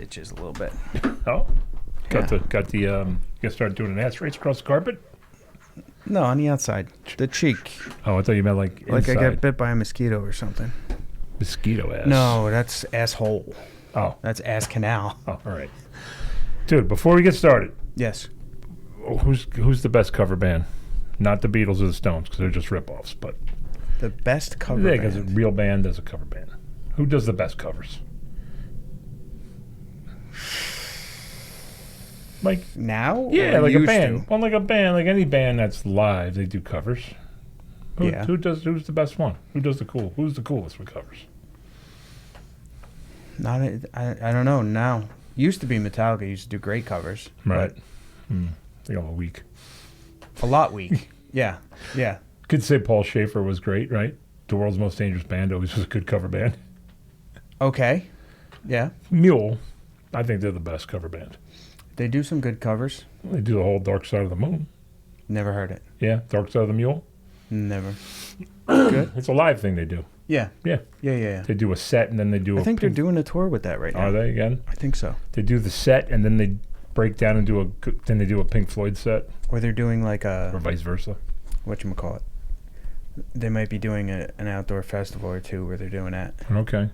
stitches a little bit. Oh, got Yeah. the you gonna start doing an ass race across the carpet? No, on the outside. The cheek. Oh, I thought you meant like inside. Like I got bit by a mosquito or something. Mosquito ass. No, that's asshole. Oh. That's ass canal. Oh, all right. Dude, before we get started, Yes. who's the best cover band? Not the Beatles or the Stones, because they're just rip-offs, but The best cover yeah, because a band. real band does a cover band. Who does the best covers? Like Now? yeah, or like a used band. to? Well, like a band, like any band that's live, they do covers. Yeah. Who's the best one? Who's the coolest with covers? Not. I don't know now. Used to be Metallica. Used to do great covers. Right. but I think I'm a weak. A lot weak. Yeah. Yeah. Could say Paul Schaefer was great, right? The World's Most Dangerous Band always was a good cover band. Okay. Yeah. Mule, I think they're the best cover band. They do some good covers. They do the whole Dark Side of the Moon. Never heard it. Yeah, Dark Side of the Mule. Never. Good. It's a live thing they do. Yeah. Yeah. Yeah. They do a set and then they do I think they're doing a tour with that right now. Are they again? I think so. They do the set and then they break down and do a Pink Floyd set Or they're doing like or a vice versa. whatchamacallit. They might be doing an outdoor festival or two where they're doing that. Okay.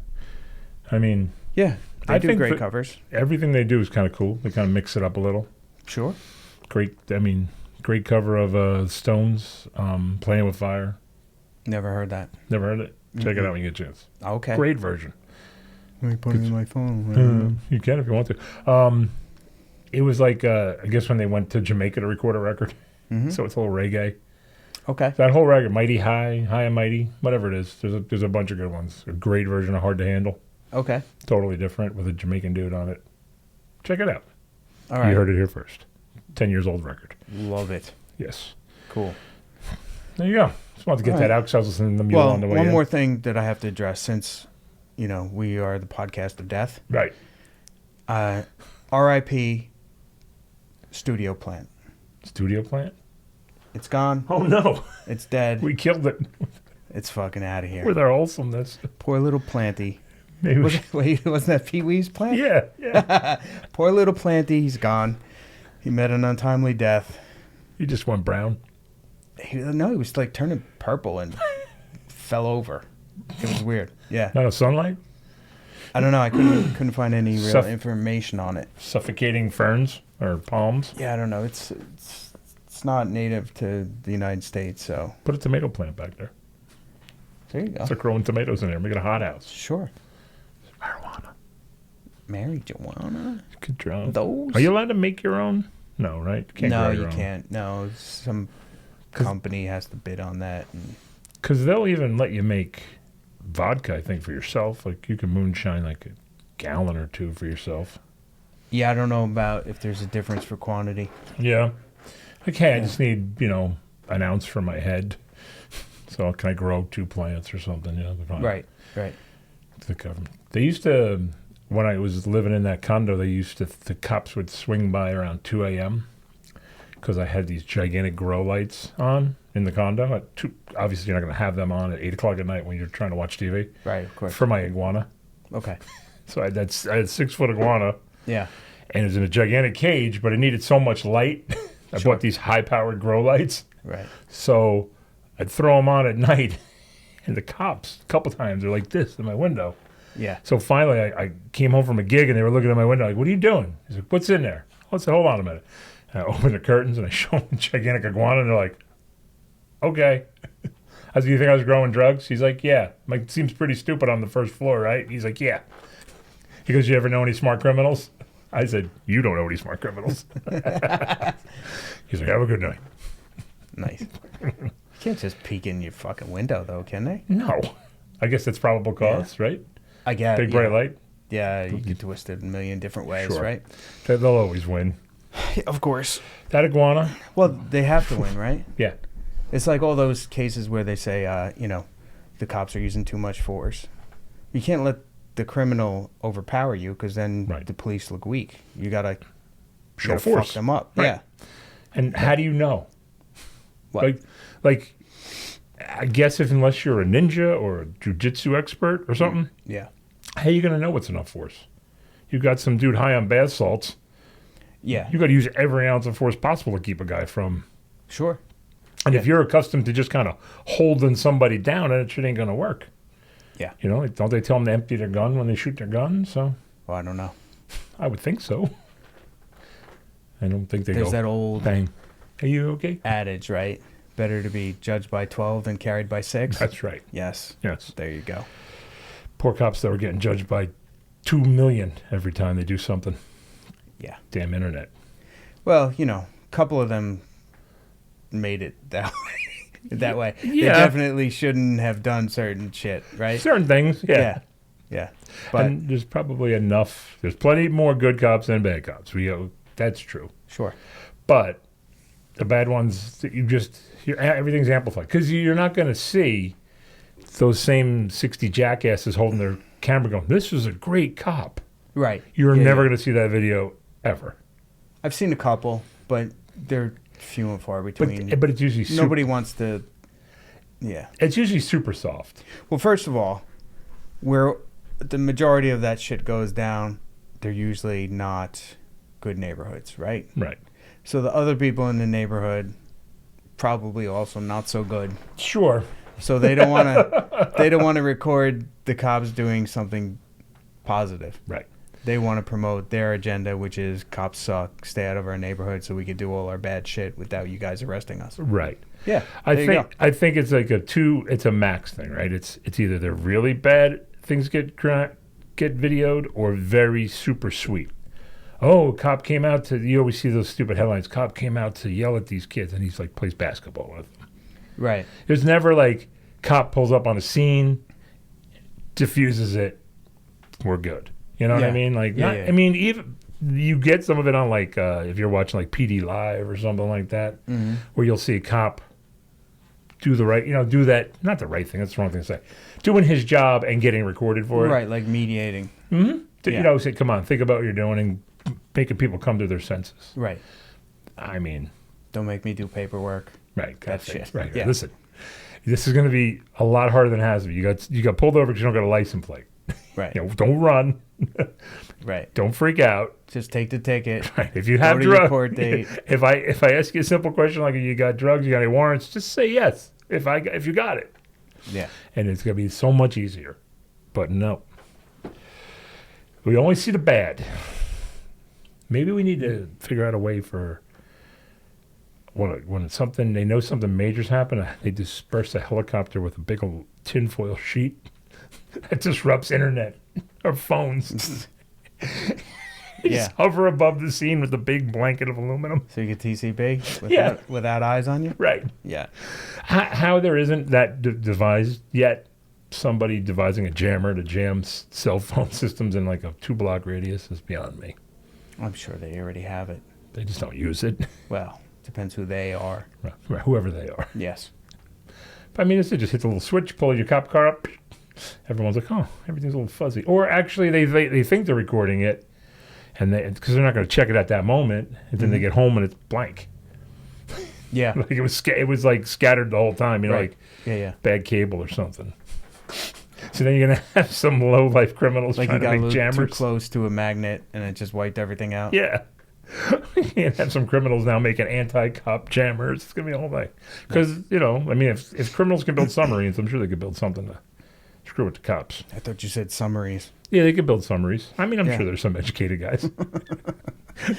I mean, Yeah. They I do think great that- covers. everything they do is kind of cool. They kind of mix it up a little. Sure. Great cover of Stones, Playing with Fire. Never heard that. Never heard it? Check it out when you get a chance. Okay. Great version. Let me put it in my phone. You can if you want to. It was like, I guess when they went to Jamaica to record a record. Mhm. So it's a little reggae. Okay. That whole record, Mighty High, High and Mighty, whatever it is. There's a bunch of good ones. A great version of Hard to Handle. Okay. Totally different with a Jamaican dude on it. Check it out. All right. You heard it here first. 10 years old record. Love it. Yes. Cool. There you go. Just wanted to get All that right. out because I was listening to the Mule Well, on the way one in. more thing that I have to address since, we are the podcast of death. Right. R.I.P. Studio Plant. Studio plant? It's gone. Oh, no. It's dead. We killed it It's fucking out of here. with our wholesomeness. Poor little planty. Maybe we should. Wait, wasn't that Pee-wee's plant? Yeah. Poor little planty. He's gone. He met an untimely death. He just went brown. He was like turning purple and fell over. It was weird. Yeah. Not a sunlight? I don't know. I couldn't find any real Suff- information on it. Suffocating ferns or palms? Yeah, I don't know. It's not native to the United States, so Put a tomato plant back there. there you go. Start growing tomatoes in there. Make it a hothouse. Sure. Marijuana. Marijuana? Good job. Those? Are you allowed to make your own? No, right? Can't No, grow you your own. can't. No, some company has to bid on that. And Because they'll even let you make vodka, I think, for yourself. Like, you can moonshine like a gallon or two for yourself. yeah, I don't know about if there's a difference for quantity. Yeah. Like, hey, I just need, an ounce for my head. So can I grow 2 plants or something? They're fine. Right. The government. They used to, when I was living in that condo, the cops would swing by around 2 a.m. because I had these gigantic grow lights on in the condo. Obviously, you're not going to have them on at 8 o'clock at night when you're trying to watch TV. Right, of course. For my iguana. Okay. So I had 6-foot iguana, Yeah. and it was in a gigantic cage, but it needed so much light. I Sure. bought these high-powered grow lights. Right. So I'd throw them on at night, and the cops, a couple times, they're like this in my window. Yeah. So finally, I came home from a gig, and they were looking at my window like, what are you doing? He's like, what's in there? I said, hold on a minute. And I opened the curtains, and I show them a gigantic iguana, and they're like, okay. I said, you think I was growing drugs? He's like, yeah. I'm like, seems pretty stupid on the first floor, right? He's like, yeah. He goes, you ever know any smart criminals? I said, you don't know any smart criminals. He's like, have a good night. Nice. You can't just peek in your fucking window, though, can they? No. I guess that's probable cause, right? I guess. Big bright light. Yeah, you get twisted a million different ways, Sure. right? They'll always win. Of course. That iguana? Well, they have to win, right? Yeah. It's like all those cases where they say, the cops are using too much force. You can't let the criminal overpower you because then Right. the police look weak. You gotta Show fuck force. them up. Right. Yeah. And how do you know? What? Like, I guess unless you're a ninja or a jujitsu expert or something, Yeah. how are you going to know what's enough force? you got some dude high on bath salts. Yeah. You got to use every ounce of force possible to keep a guy from. Sure. And if you're accustomed to just kind of holding somebody down, then it shit ain't going to work. Yeah. You know, don't they tell them to empty their gun when they shoot their gun? So. Well, I don't know. I would think so. I don't think There's that old bang. Are you okay? adage, right? Better to be judged by 12 than carried by 6. That's right. Yes. Yes. There you go. Poor cops that were getting judged by 2 million every time they do something. Yeah. Damn internet. Well, you know, a couple of them made it that way. That way. Yeah. They definitely shouldn't have done certain shit, right? Certain things, yeah. Yeah. But And there's probably enough. There's plenty more good cops than bad cops. That's true. sure. But the bad ones, everything's amplified. Because you're not going to see those same 60 jackasses holding their camera going, this is a great cop. Right. You're Yeah, never yeah. going to see that video ever. I've seen a couple, but they're few and far between. But it's usually Nobody wants to. Yeah. It's usually super soft. Well, first of all, where the majority of that shit goes down, they're usually not good neighborhoods, right? Right. So the other people in the neighborhood probably also not so good. Sure. So they don't want to. They don't want to record the cops doing something positive. Right. They want to promote their agenda, which is cops suck, stay out of our neighborhood so we can do all our bad shit without you guys arresting us. Right. Yeah. I there you think go. I think it's like it's a max thing, right? It's either they're really bad things get videoed or very super sweet. Oh, cop came out to, you always see those stupid headlines, cop came out to yell at these kids, and he's like plays basketball with them. Right. There's never like cop pulls up on a scene, diffuses it, we're good. You know what I Yeah. mean? Like, Yeah, not, yeah. I mean, even you get some of it on like if you're watching like P.O.D. Live or something like that, where you'll see a cop do that, not the right thing, that's the wrong thing to say, doing his job and getting recorded for it. Right, like mediating. You Yeah. know, say, come on, think about what you're doing and making people come to their senses. Right. I mean, Don't make me do paperwork. right. That shit. Right. Yeah. Listen, this is going to be a lot harder than it has to be. You got pulled over because you don't got a license plate. Right. You know, don't run. Right. Don't freak out. Just take the ticket. Right. If you have to your drugs, court date. if I ask you a simple question like, you got drugs, you got any warrants, just say yes. If you got it, Yeah. and it's going to be so much easier. But no, we only see the bad. Maybe we need to figure out a way for when it's something they know something major's happened, they disperse a helicopter with a big old tinfoil sheet that disrupts internet or phones. Yeah. Just hover above the scene with a big blanket of aluminum. So you get TCB Yeah. without eyes on you? Right. Yeah. How there isn't that devised yet, somebody devising a jammer to jam cell phone systems in like a 2-block radius is beyond me. I'm sure they already have it. They just don't use it. Well, depends who they are. Right, whoever they are. Yes. But I mean, it's just hit the little switch, pull your cop car up. Everyone's like, oh, everything's a little fuzzy. Or actually, they think they're recording it, and because they're not going to check it at that moment, and then they get home and it's blank. Yeah. Like it was like scattered the whole time, Right. like Yeah. bad cable or something. So then you're going to have some low-life criminals Like you trying to got a make little jammers. too close to a magnet and it just wiped everything out. Yeah. You can't have some criminals now making anti-cop jammers. It's going to be a whole thing. Because, I mean, if criminals can build submarines, I'm sure they could build something to screw with the cops. I thought you said summaries. Yeah, they could build submarines. I mean, I'm Yeah. sure there's some educated guys.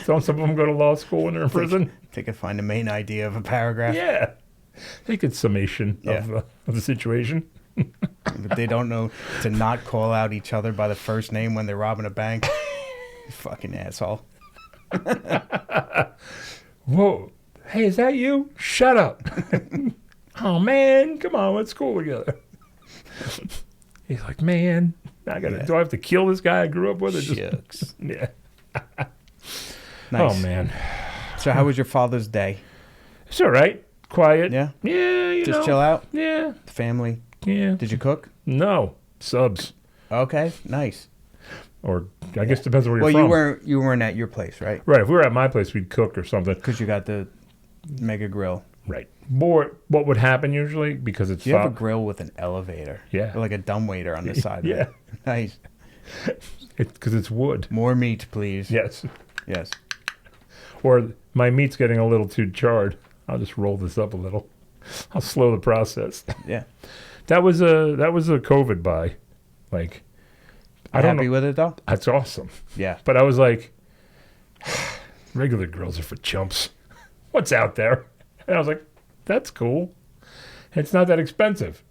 Don't some of them go to law school when they're in prison? They could find the main idea of a paragraph. Yeah. They could summation Yeah. of the situation. But they don't know to not call out each other by the first name when they're robbing a bank. You fucking asshole. Whoa. Hey, is that you? Shut up. Oh, man. Come on. Let's school together. He's like, man, do I have to kill this guy I grew up with? Or Shucks. Yeah. Nice. Oh, man. So how was your Father's Day? It's all right. Quiet. Yeah? Yeah, Just chill out? Yeah. Family? Yeah. Did you cook? No. Subs. Okay, nice. Or I guess depends on where Well, you're from. you weren't at your place, right? Right. If we were at my place, we'd cook or something. Because you got the mega grill. Right. Or what would happen usually, because it's Do you have a grill with an elevator? Yeah. Or like a dumbwaiter on the side Yeah. of it? Nice. Because it's wood. More meat, please. Yes. Yes. Or my meat's getting a little too charred. I'll just roll this up a little. I'll slow the process. Yeah. That was a COVID buy. Like, I don't Happy know. with it though? That's awesome. Yeah. But I was like, regular grills are for chumps. What's out there? And I was like, that's cool. It's not that expensive.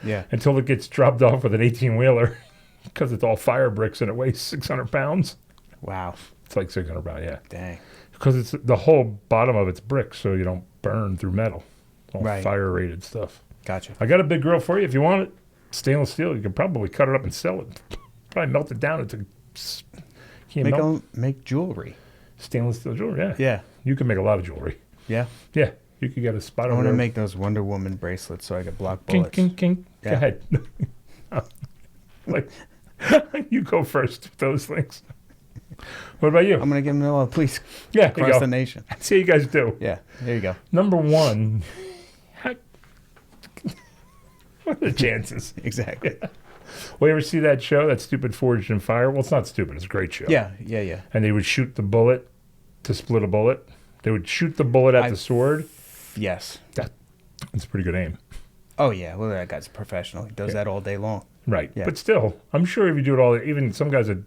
Yeah. Until it gets dropped off with an 18-wheeler because it's all fire bricks and it weighs 600 pounds. Wow. It's like 600 pounds, yeah. Dang. Because it's the whole bottom of it's bricks, so you don't burn through metal. All Right. fire-rated stuff. Gotcha. I got a big grill for you if you want it. Stainless steel. You can probably cut it up and sell it. Probably melt it down into Make jewelry. stainless steel jewelry. Yeah. Yeah. You can make a lot of jewelry. Yeah. Yeah. You could get a spot I over want to there. make those Wonder Woman bracelets so I could block Kink, bullets. kink, kink. Go Yeah. ahead. Like, you go first with those things. What about you? I'm gonna give them a police Yeah, there you across go. the nation. See how you guys do. Yeah. There you go. Number one. What are the chances? Exactly. Well, you ever see that show, that stupid Forged in Fire? Well, it's not stupid. It's a great show. Yeah. Yeah. Yeah. And they would shoot the bullet to split a bullet. They would shoot the bullet at the sword. Yes. That's a pretty good aim. Oh yeah. Well, that guy's a professional. He does that all day long. Right. Yeah. But still, I'm sure if you do it all, even some guys that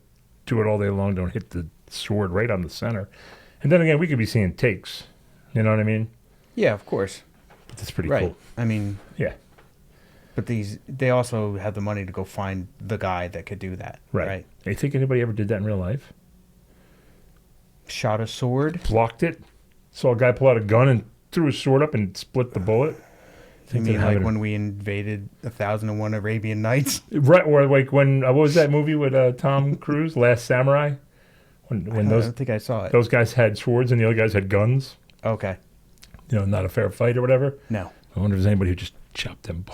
do it all day long don't hit the sword right on the center. And then again, we could be seeing takes. You know what I mean? Yeah. Of course. But that's pretty Right. cool. I mean, Yeah. but they also have the money to go find the guy that could do that. Right. You think anybody ever did that in real life? Shot a sword. Blocked it? Saw a guy pull out a gun and threw his sword up and split the bullet? You Think they mean have like it- when we invaded 1001 Arabian Nights? Right, or like when what was that movie with Tom Cruise, Last Samurai? When I those don't think I saw it. those guys had swords and the other guys had guns. Okay. You know, not a fair fight or whatever. No. I wonder if there's anybody who just chopped them.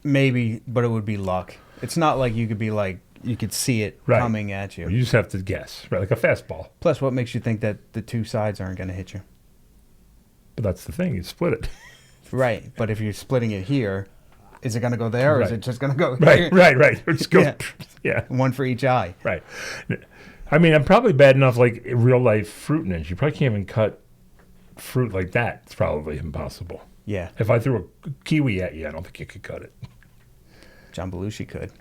Maybe, but it would be luck. It's not like you could be like, you could see it Right. coming at you. You just have to guess, right? Like a fastball. Plus, what makes you think that the two sides aren't going to hit you? But that's the thing. You split it. Right. But if you're splitting it here, is it going to go there or is Right. it just going to go Right, here? right. It just goes, Yeah. yeah, One for each eye. right. I mean, I'm probably bad enough like real life fruit ninja. You probably can't even cut fruit like that. It's probably impossible. Yeah. If I threw a kiwi at you, I don't think you could cut it. John Belushi could.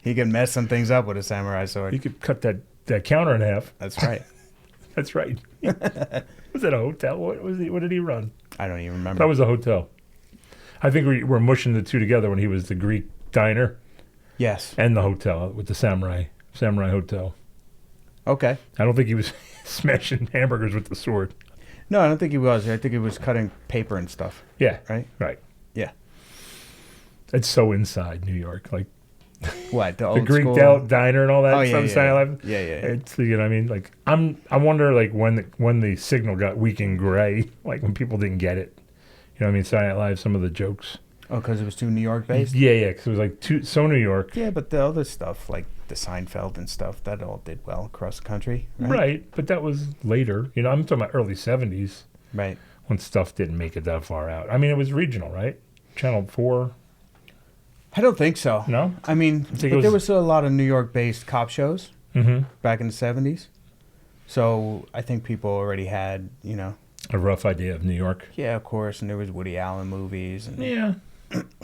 He could mess some things up with a samurai sword. You could cut that counter in half. That's right. That's right. Was it a hotel? What did he run? I don't even remember. That was a hotel. I think we were mushing the two together when he was the Greek diner Yes. and the hotel with the samurai hotel. Okay. I don't think he was smashing hamburgers with the sword. No, I don't think he was. I think he was cutting paper and stuff. Yeah, Right? right. Yeah. It's so inside New York, like What? The the old Greek school? diner and all that. Oh, yeah, Some yeah, style yeah. of- Yeah, yeah, yeah. It's you know what I mean. Like I wonder like when the signal got weak and gray, like when people didn't get it. You know what I mean? Saturday Night Live, some of the jokes. Oh, because it was too New York based? Yeah, because it was like so New York. Yeah, but the other stuff, like the Seinfeld and stuff, that all did well across the country. Right? Right, but that was later. You know, I'm talking about early 70s Right. when stuff didn't make it that far out. I mean, it was regional, right? Channel 4, I don't think so. no? I mean, think it but there was- was a lot of New York based cop shows Mm-hmm. back in the 70s. So I think people already had, A rough idea of New York. yeah, of course. And there was Woody Allen movies. And, Yeah.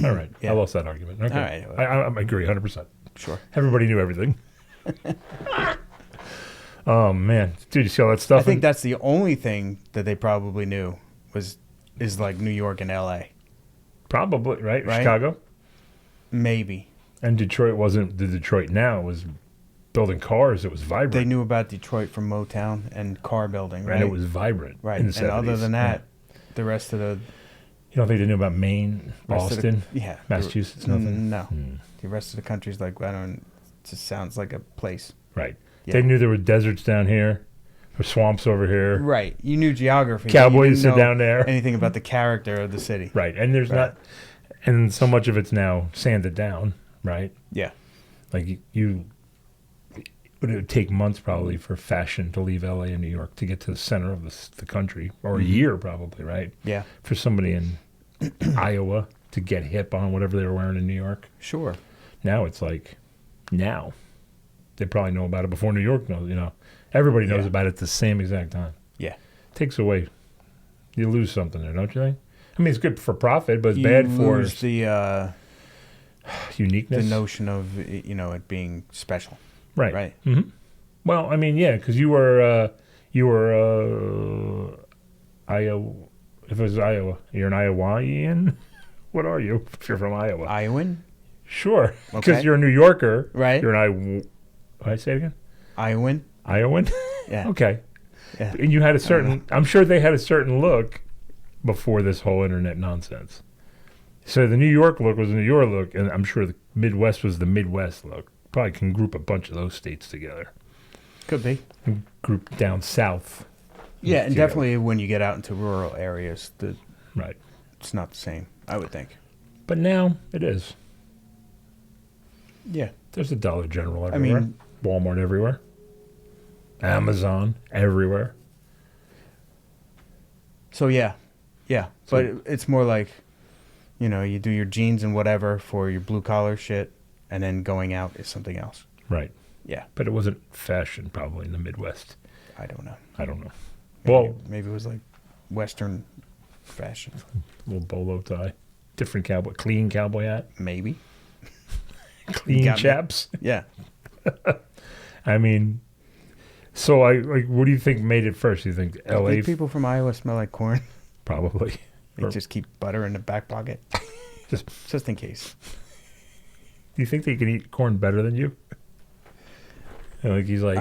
All right. Yeah. I lost that argument. Okay. All right. I agree 100%. Sure. Everybody knew everything. Oh, man. Dude, you see all that stuff? I think that's the only thing that they probably knew is like New York and L.A. Probably, right? Right? Chicago? Maybe. And Detroit wasn't the Detroit now. It was building cars. It was vibrant. They knew about Detroit from Motown and car building, right? And it was vibrant. right. In And the 70s. other than Yeah. that, the rest of the You don't think they knew about Maine, rest of the- Boston, yeah, Massachusetts, nothing? No, Hmm. the rest of the country's like I don't. It just sounds like a place. Right. Yeah. They knew there were deserts down here, or swamps over here. Right. You knew geography. but Cowboys you sit didn't know down there. Anything about the character of the city? Right. And there's Right. not, and so much of it's now sanded down, right? Yeah. Like but it would take months probably for fashion to leave LA and New York to get to the center of the country, or a year probably, right? Yeah. For somebody in Iowa to get hip on whatever they were wearing in New York. Sure. Now it's like, now. They probably know about it before New York knows, Everybody knows about it at the same exact time. Yeah. Takes away, you lose something there, don't you think? I mean, it's good for profit, but it's bad for the uniqueness. the notion of it being special. Right. Right. Mm-hmm. Well, I mean, yeah, because you were Iowa. If it was Iowa, you're an Iowan. What are you? If you're from Iowa, Iowan. Sure, because Okay. you're a New Yorker. Right. You're an Iowa. What did I say it again? Iowan. Iowan. Yeah. Okay. Yeah. And you had a certain. I'm sure they had a certain look before this whole internet nonsense. So the New York look was the New York look, and I'm sure the Midwest was the Midwest look. Probably can group a bunch of those states together. Could be. Group down south. Yeah, and together. definitely when you get out into rural areas, Right. it's not the same. I would think. But now it is. Yeah. There's a Dollar General everywhere. mean- Walmart everywhere. Amazon everywhere. So yeah. So- But it's more like, you do your jeans and whatever for your blue collar shit, and then going out is something else. Right. Yeah. But it wasn't fashion probably in the Midwest. I don't know. I don't know. Maybe it was like Western fashion. Little bolo tie. Different cowboy. Clean cowboy hat. Maybe. Clean got me. chaps. Yeah. I mean, so what do you think made it first? Do you think I L.A. think people from Iowa smell like corn. Probably. They Or- just keep butter in the back pocket. just in case. Do you think they can eat corn better than you? And like he's like,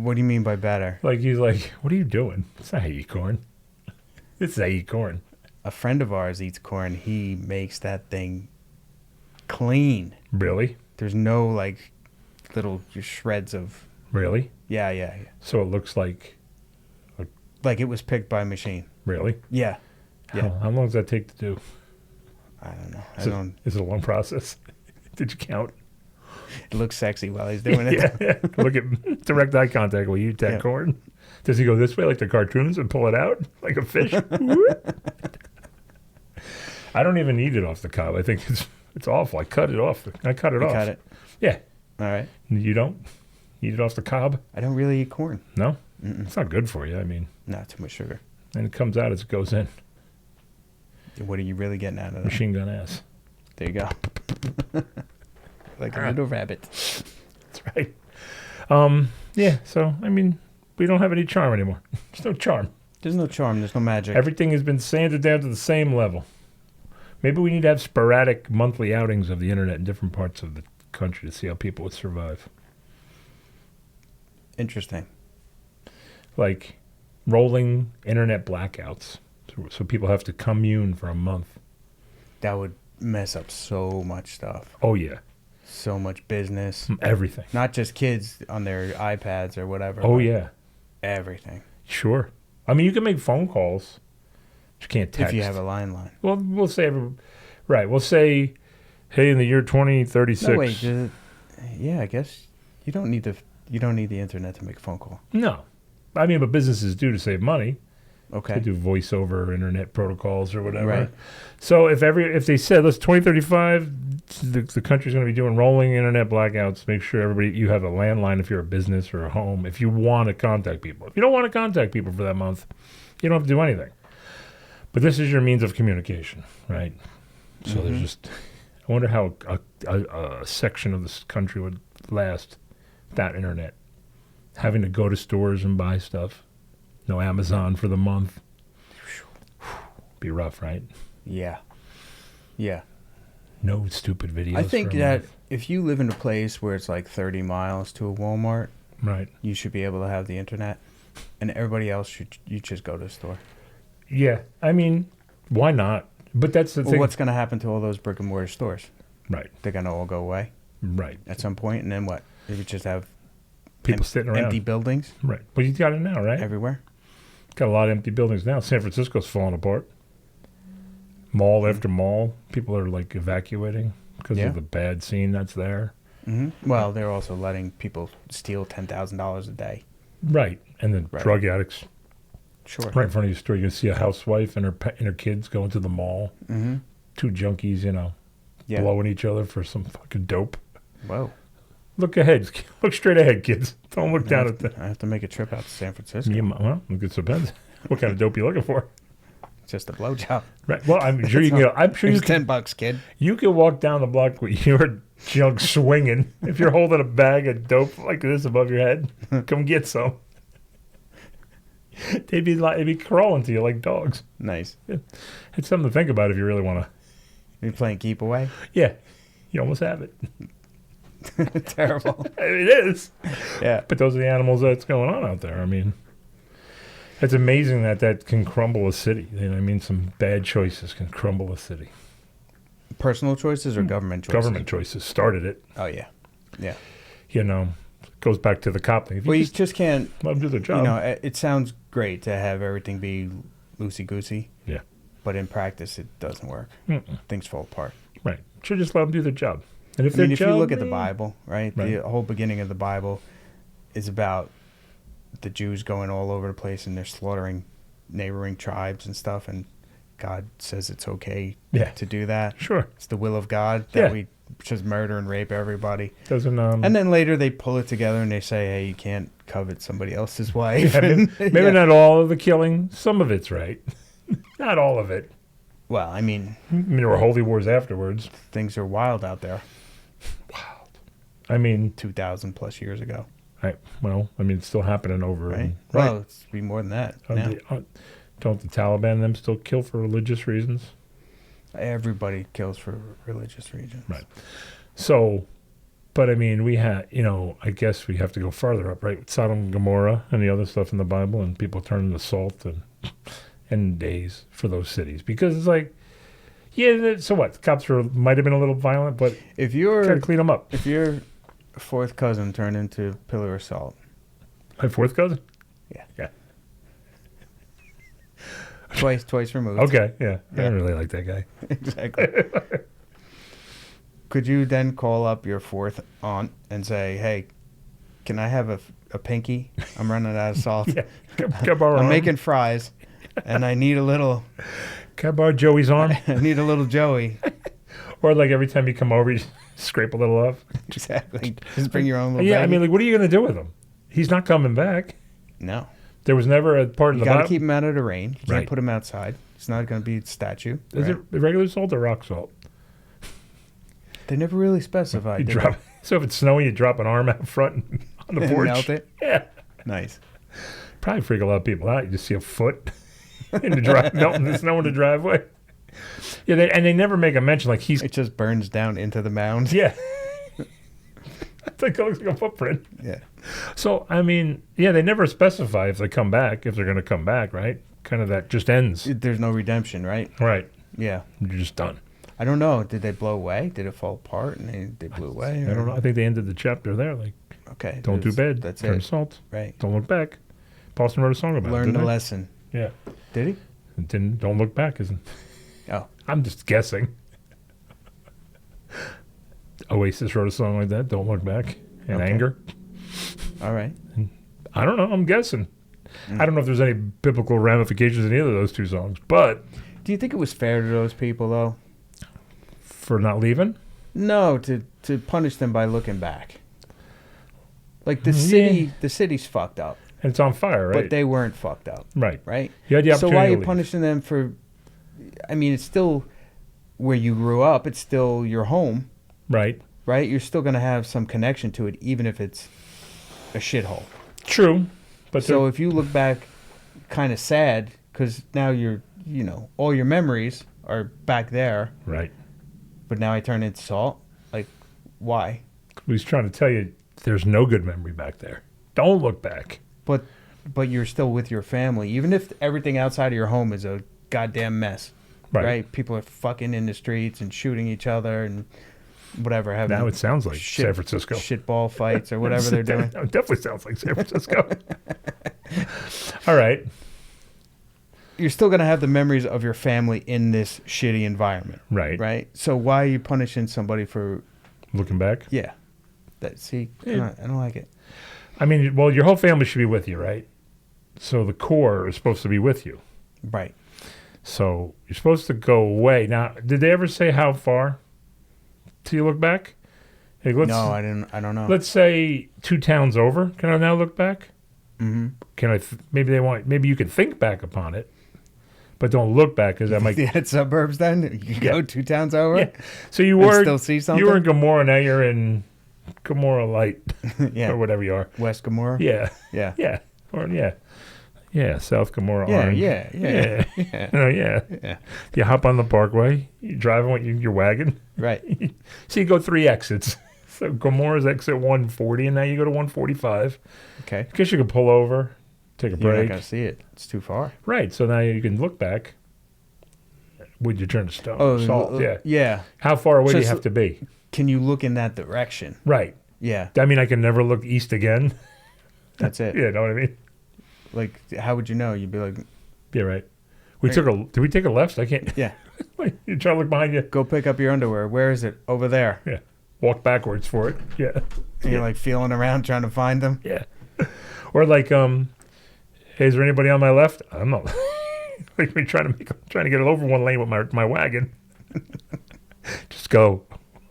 What do you mean by better? he's like, what are you doing? It's not how you eat corn. This is how you eat corn. A friend of ours eats corn. He makes that thing clean. Really? There's no little shreds of. Really? Yeah. So it looks like, Like it was picked by a machine. really? Yeah. Yeah. How long does that take to do? I don't know. Is it a long process? Did you count? It looks sexy while he's doing it. Yeah. Look at direct eye contact while you eat that Yeah. corn. Does he go this way like the cartoons and pull it out like a fish? I don't even eat it off the cob. I think it's awful. I cut it off. I cut it You off. cut it. Yeah. All right. You don't eat it off the cob? I don't really eat corn. No? Mm-mm. It's not good for you. I mean, Not too much sugar. and it comes out as it goes in. What are you really getting out of that? Machine gun ass. There you go. Like a little rabbit. That's right. Yeah, so, I mean, we don't have any charm anymore. There's no charm. There's no charm. There's no magic. Everything has been sanded down to the same level. Maybe we need to have sporadic monthly outings of the internet in different parts of the country to see how people would survive. Interesting. Like rolling internet blackouts. So people have to commune for a month. That would mess up so much stuff. Oh, yeah. So much business. Everything. Not just kids on their iPads or whatever. Oh, but yeah. Everything. Sure. I mean, you can make phone calls. But you can't text. If you have a line. Well, we'll say, we'll say, hey, in the year 2036. No, wait. Yeah, I guess you don't need the internet to make a phone call. No. I mean, but businesses do to save money. Okay. They do voice over internet protocols or whatever. Right. So if they said, let's 2035, the country's going to be doing rolling internet blackouts, make sure you have a landline if you're a business or a home, if you want to contact people. If you don't want to contact people for that month, you don't have to do anything. But this is your means of communication, right? So there's just, I wonder how a section of this country would last without internet. Having to go to stores and buy stuff. No Amazon for the month. Be rough, right? Yeah. Yeah. No stupid videos. I think for a that month. if you live in a place where it's like 30 miles to a Walmart, Right. you should be able to have the internet, and everybody else you just go to the store. Yeah. I mean, why not? But that's the Well, thing. what's going to happen to all those brick and mortar stores? Right. They're going to all go away Right. at some point, and then what? You just have People sitting around. empty buildings Right. Well, you got it now, right? everywhere. Got a lot of empty buildings now. San Francisco's falling apart. Mall after mall. People are like evacuating because Yeah. of the bad scene that's there. Well, they're also letting people steal $10,000 a day. Right. And then Right. drug addicts. Sure. Right in front of your store, you can see a housewife and her kids going to the mall. two junkies, Yeah. blowing each other for some fucking dope. Whoa. Look ahead. Look straight ahead, kids. Don't look down at the... I have to make a trip out to San Francisco. Well, it depends. What kind of dope you looking for? Just a blowjob. Right. Well, I'm sure you can. I'm sure you It's can. $10, kid. You can walk down the block with your junk swinging. If you're holding a bag of dope like this above your head, come get some. They'd be crawling to you like dogs. Nice. It's something to think about if you really want to. You playing keep away? Yeah, you almost have it. Terrible. It is. Yeah. But those are the animals that's going on out there. I mean, it's amazing that can crumble a city. Some bad choices can crumble a city. Personal choices or government choices? Government choices started it. Oh, yeah. Yeah. Goes back to the cop thing. If Well, you just can't, let them do their job. it sounds great to have everything be loosey-goosey. Yeah. But in practice, it doesn't work. Mm-mm. Things fall apart. Right. Should just let them do their job. And if If you look at the Bible, right, Right. the whole beginning of the Bible is about the Jews going all over the place and they're slaughtering neighboring tribes and stuff, and God says it's okay to do that. Sure. It's the will of God that Yeah. we just murder and rape everybody. Doesn't And then later they pull it together and they say, hey, you can't covet somebody else's wife. maybe not all of the killing. Some of it's right. Not all of it. Well, I mean, There were holy wars afterwards. things are wild out there. Wild. 2,000 plus years ago, it's still happening over. right? Well, it's be more than that now. Don't the Taliban and them still kill for religious reasons? Everybody kills for religious reasons. Right. So, but we had, I guess we have to go farther up, right? With Sodom and Gomorrah and the other stuff in the Bible, and people turning to salt and days for those cities. Because it's like, yeah, so what? The cops might have been a little violent, but If try your to clean them up. if your fourth cousin turned into a pillar of salt, My fourth cousin? Yeah. twice removed. Okay, yeah. I Yeah. don't really like that guy. Exactly. Could you then call up your fourth aunt and say, hey, can I have a pinky? I'm running out of salt. Yeah. Can I borrow I'm an making fries, and I need a little. arm? Can I borrow Joey's arm? I need a little Joey. Or like every time you come over, you scrape a little off? Exactly. Just bring your own little. Yeah, baggie. what are you going to do with him? He's not coming back. No. There was never a part of You the got to Bible. keep him out of the rain. You Right. can't put him outside. It's not going to be a statue. Is right? it regular salt or rock salt? They never really specified. You did drop. So if it's snowing, you drop an arm out front on the they? porch. Melt it. Yeah, Nice. probably freak a lot of people out. You just see a foot in the drive, melting the snow in the driveway. Yeah, they never make a mention like he's. It just burns down into the mound. Yeah, it's like it looks like a footprint. Yeah. So they never specify if they come back, if they're going to come back, right? Kind of that just ends. There's no redemption, right? Right, Yeah. you're just done. I don't know. Did they blow away? Did it fall apart and they blew away? I don't know. I think they ended the chapter there. Like, Okay. don't do bad. That's Turn it. salt. Right. Don't look back. Paulson wrote a song about it. Learn didn't the he? lesson. Yeah. Did he? And didn't don't look back, isn't? Oh. I'm just guessing. Oasis wrote a song like that. Don't look back. In Okay. anger. All right. I don't know. I'm guessing. I don't know if there's any biblical ramifications in either of those two songs, but Do you think it was fair to those people, though? for not leaving, No, to punish them by looking back. Like the Yeah. city's fucked up, and it's on fire, right? but they weren't fucked up, right. right? You had the So opportunity why are to you leave. punishing them for? I mean, it's still where you grew up. It's still your home, Right. right? You're still gonna have some connection to it, even if it's a shithole. True. But So if you look back, kind of sad, because now all your memories are back there, right. but now I turn into salt. Like, why? He's trying to tell you there's no good memory back there. Don't look back. But you're still with your family, even if everything outside of your home is a goddamn mess, right? People are fucking in the streets and shooting each other and whatever. Having Now it sounds like San Francisco. shitball fights or whatever they're doing. It definitely sounds like San Francisco. All right. You're still gonna have the memories of your family in this shitty environment, Right. right? So why are you punishing somebody for? Looking back. Yeah, I don't like it. Well, your whole family should be with you, right? So the core is supposed to be with you. Right. So you're supposed to go away. Now, did they ever say how far till you look back? Hey, No, I didn't. I don't know. Let's say 2 towns over. Can I now look back? Mm-hmm. Can I? Maybe you can think back upon it, but don't look back because that might. They had suburbs then. You go 2 towns over. Yeah. So you and were still see something. You were in Gomorrah. Now you're in Gomorrah Light, Yeah. or whatever you are. West Gomorrah. Yeah. Yeah. Yeah. Or yeah. South Gomorrah. Yeah. Orange. Yeah. Yeah. Yeah. Oh, yeah. Yeah. You hop on the Parkway. You driving with your wagon. Right. So you go 3 exits. So Gomorrah's exit 140, and now you go to 145. Okay. I guess you could pull over, take a You're not break. gonna see it. It's too far. Right. So now you can look back. Would you turn to stone? Oh, Salt. Yeah. Yeah. How far away So do you have to be? Can you look in that direction? Right. Yeah. I mean, I can never look east again. That's it. Yeah, know what I mean? Like, how would you know? You'd be like, Yeah, right. Right. Did we take a left? I can't. yeah. You try to look behind you. Go pick up your underwear. Where is it? Over there. Yeah. Walk backwards for it. Yeah. And you're like feeling around trying to find them. Yeah. Or like, hey, is there anybody on my left? I'm not. Like me trying to get it over one lane with my wagon. Just go.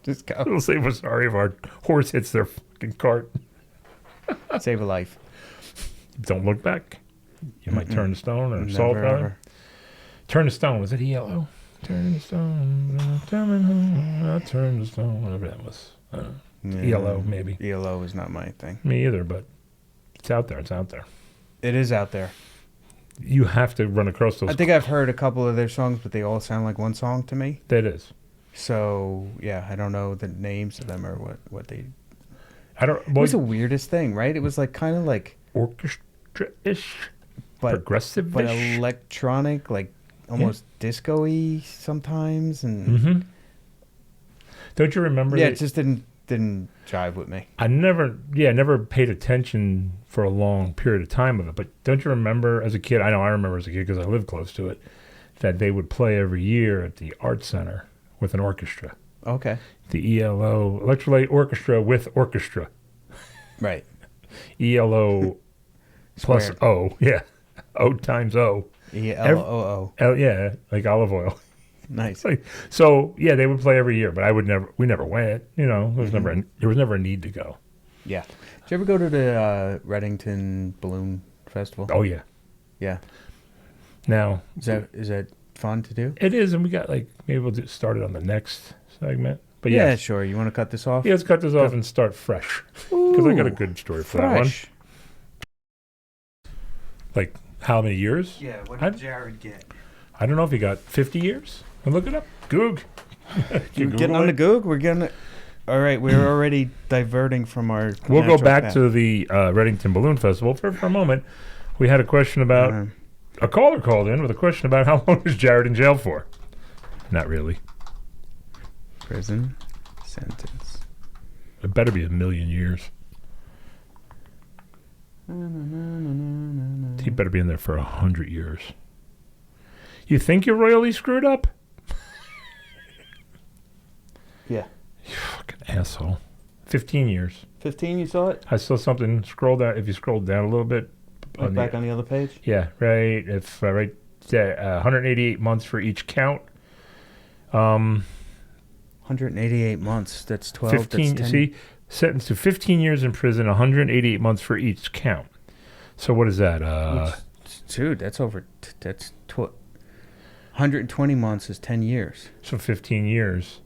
Just go. We'll say we're sorry if our horse hits their fucking cart. Save a life. Don't look back. You might turn to stone or Never, salt water. ever. Turn to stone. Was it ELO? Turn to stone. Coming home. I'll turn to stone. Whatever that was. Yeah. ELO, maybe. ELO is not my thing. Me either, but it's out there. It's out there. It is out there. You have to run across those. I think I've heard a couple of their songs, but they all sound like one song to me. That is. So, yeah, I don't know the names of them or what they... I don't. It was the weirdest thing, right? It was like kind of like... Orchestra-ish. But Progressive-ish. But electronic, like almost disco-y sometimes. And Mm-hmm. Don't you remember? yeah, it just didn't jive with me. I never paid attention for a long period of time of it. But don't you remember as a kid? I know I remember as a kid because I lived close to it, that they would play every year at the Art Center with an orchestra. Okay. The ELO, Electrolyte Orchestra with orchestra. Right. ELO plus Squared. O. Yeah. O times O. ELOO. Yeah, like olive oil. Nice. So yeah, they would play every year, but we never went. You know, there was never a need to go. Yeah. Did you ever go to the Reddington Balloon Festival? Oh yeah. Yeah. Now Is that fun to do? it is, and we got maybe we'll just start it on the next segment. But Yeah, yeah, sure. You want to cut this off? let's cut this off and start fresh because I got a good story for that one. Fresh. Like how many years? Yeah, what did Jared get? I don't know if he got 50 years. I'll look it up. Goog. You're getting on the Goog? We're getting it. All right, we're already diverting from our. We'll go natural back path. to the Reddington Balloon Festival for a moment. We had a question about a caller called in with a question about how long is Jared in jail for? Not really. Prison sentence. It better be 1,000,000 years. He better be in there for 100 years. You think you're royally screwed up? Yeah. You fucking asshole. 15 years. 15, you saw it? I saw something. Scroll down. If you scroll down a little bit. Back on the other page? Yeah, right. If right, 188 months for each count. 188 months. That's 12. 15. That's 10. See, sentenced to 15 years in prison, 188 months for each count. So what is that? Dude, that's over. That's 120 months is 10 years. So 15 years.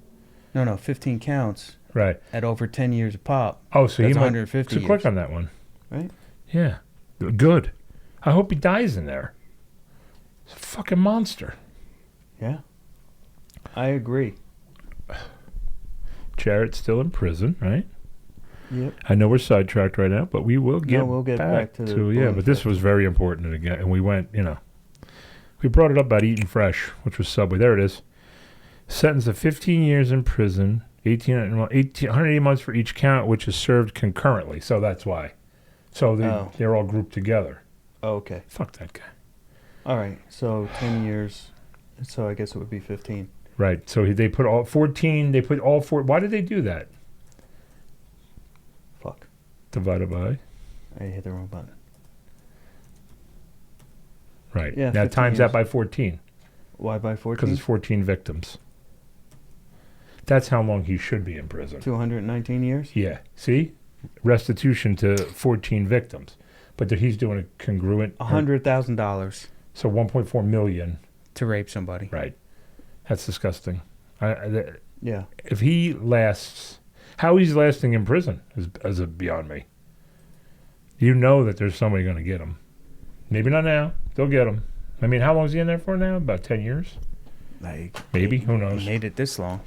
No, 15 counts. Right. At over 10 years a pop. Oh, so that's he might. 150 So years. click on that one. Right? Yeah. Good. I hope he dies in there. He's a fucking monster. Yeah. I agree. Jared's still in prison, right? Yep. I know we're sidetracked right now, but we will get, we'll get back to the yeah. balloon But this was very important again, and we went. We brought it up about eating fresh, which was Subway. There it is. Sentenced to 15 years in prison, 180 months for each count, which is served concurrently. So that's why. So they're all grouped together. Oh, okay. Fuck that guy. All right. So 10 years. So I guess it would be 15. Right. So they put all 14. They put all four. Why did they do that? Fuck. Divided by. I hit the wrong button. Right. Yeah, Now 15 times years. that by 14. Why by Because 14? it's 14 victims. That's how long he should be in prison. 219 years? Yeah. See? Restitution to 14 victims. But that he's doing a congruent... $100,000 So 1.4 million. to rape somebody. Right. That's disgusting. Yeah. If he lasts... How he's lasting in prison is beyond me. You know that there's somebody going to get him. Maybe not now. They'll get him. I mean, how long is he in there for now? About 10 years? Like Maybe. Who knows? He made it this long.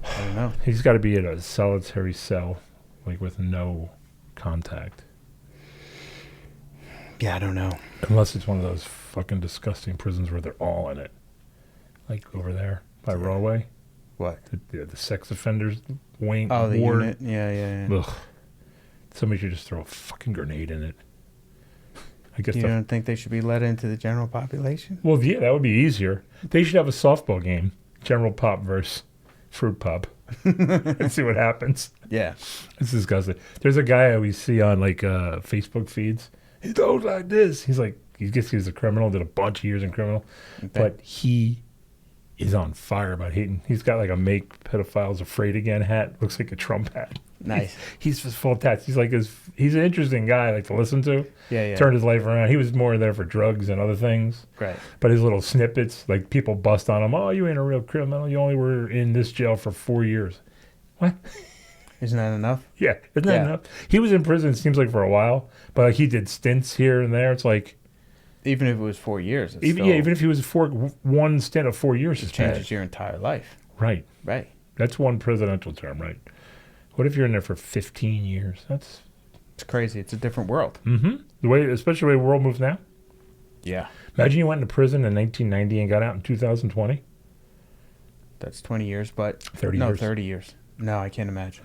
I don't know. He's got to be in a solitary cell, like with no contact. Yeah, I don't know. Unless it's one of those fucking disgusting prisons where they're all in it. Like over there by Rahway. What? The sex offenders wing. Oh, the ward. unit? Yeah. Ugh. Somebody should just throw a fucking grenade in it. I guess You don't think they should be let into the general population? Well, yeah, that would be easier. They should have a softball game. General Pop versus Fruit Pop. And see what happens. Yeah. It's disgusting. There's a guy I always see on like Facebook feeds. He goes like this. He's like, he's a criminal, did a bunch of years in criminal. Okay. But he is on fire about hating. He's got like a Make Pedophiles Afraid Again hat. Looks like a Trump hat. Nice. He's just full of tats. He's an interesting guy like to listen to. Yeah. Turned his life around. He was more there for drugs and other things. Right. But his little snippets, like people bust on him. Oh, you ain't a real criminal. You only were in this jail for 4 years. What? Isn't that enough? Yeah, isn't that enough? He was in prison, it seems like, for a while. But like he did stints here and there. It's like... Even if it was 4 years. Even if he was one stint of 4 years. It changes your entire life. Right. Right. That's one presidential term, right? What if you're in there for 15 years? It's crazy. It's a different world. Mm-hmm. Especially the way the world moves now. Yeah. Imagine you went into prison in 1990 and got out in 2020. That's 20 years, but 30 years. 30 years. No, I can't imagine.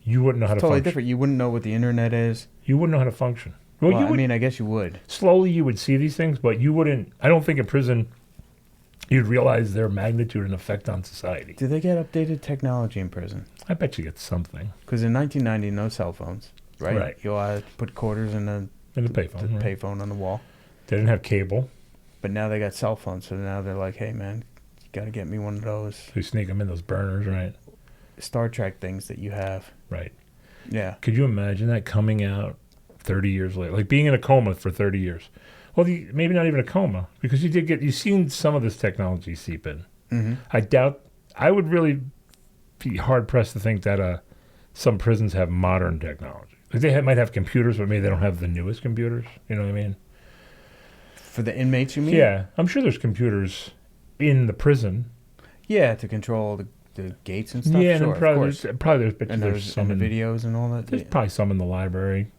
You wouldn't know how to Totally function. different. You wouldn't know what the internet is. You wouldn't know how to function. Well, you would, I mean, I guess you would. Slowly you would see these things, but you wouldn't. I don't think in prison you'd realize their magnitude and effect on society. Do they get updated technology in prison? I bet you get something. Because in 1990, no cell phones, right? Right. You put quarters in the payphone. The payphone on the wall. They didn't have cable. But now they got cell phones, so now they're like, hey, man, you got to get me one of those. They sneak them in those burners, right? Star Trek things that you have. Right. Yeah. Could you imagine that coming out 30 years later? Like being in a coma for 30 years. Well, maybe not even a coma, because you've seen some of this technology seep in. Mm-hmm. I would really be hard-pressed to think that some prisons have modern technology. Like they might have computers, but maybe they don't have the newest computers. You know what I mean? For the inmates, you mean? Yeah. I'm sure there's computers in the prison. Yeah, to control the gates and stuff. Yeah, sure, and probably there's some in the videos and all that. There's probably some in the library.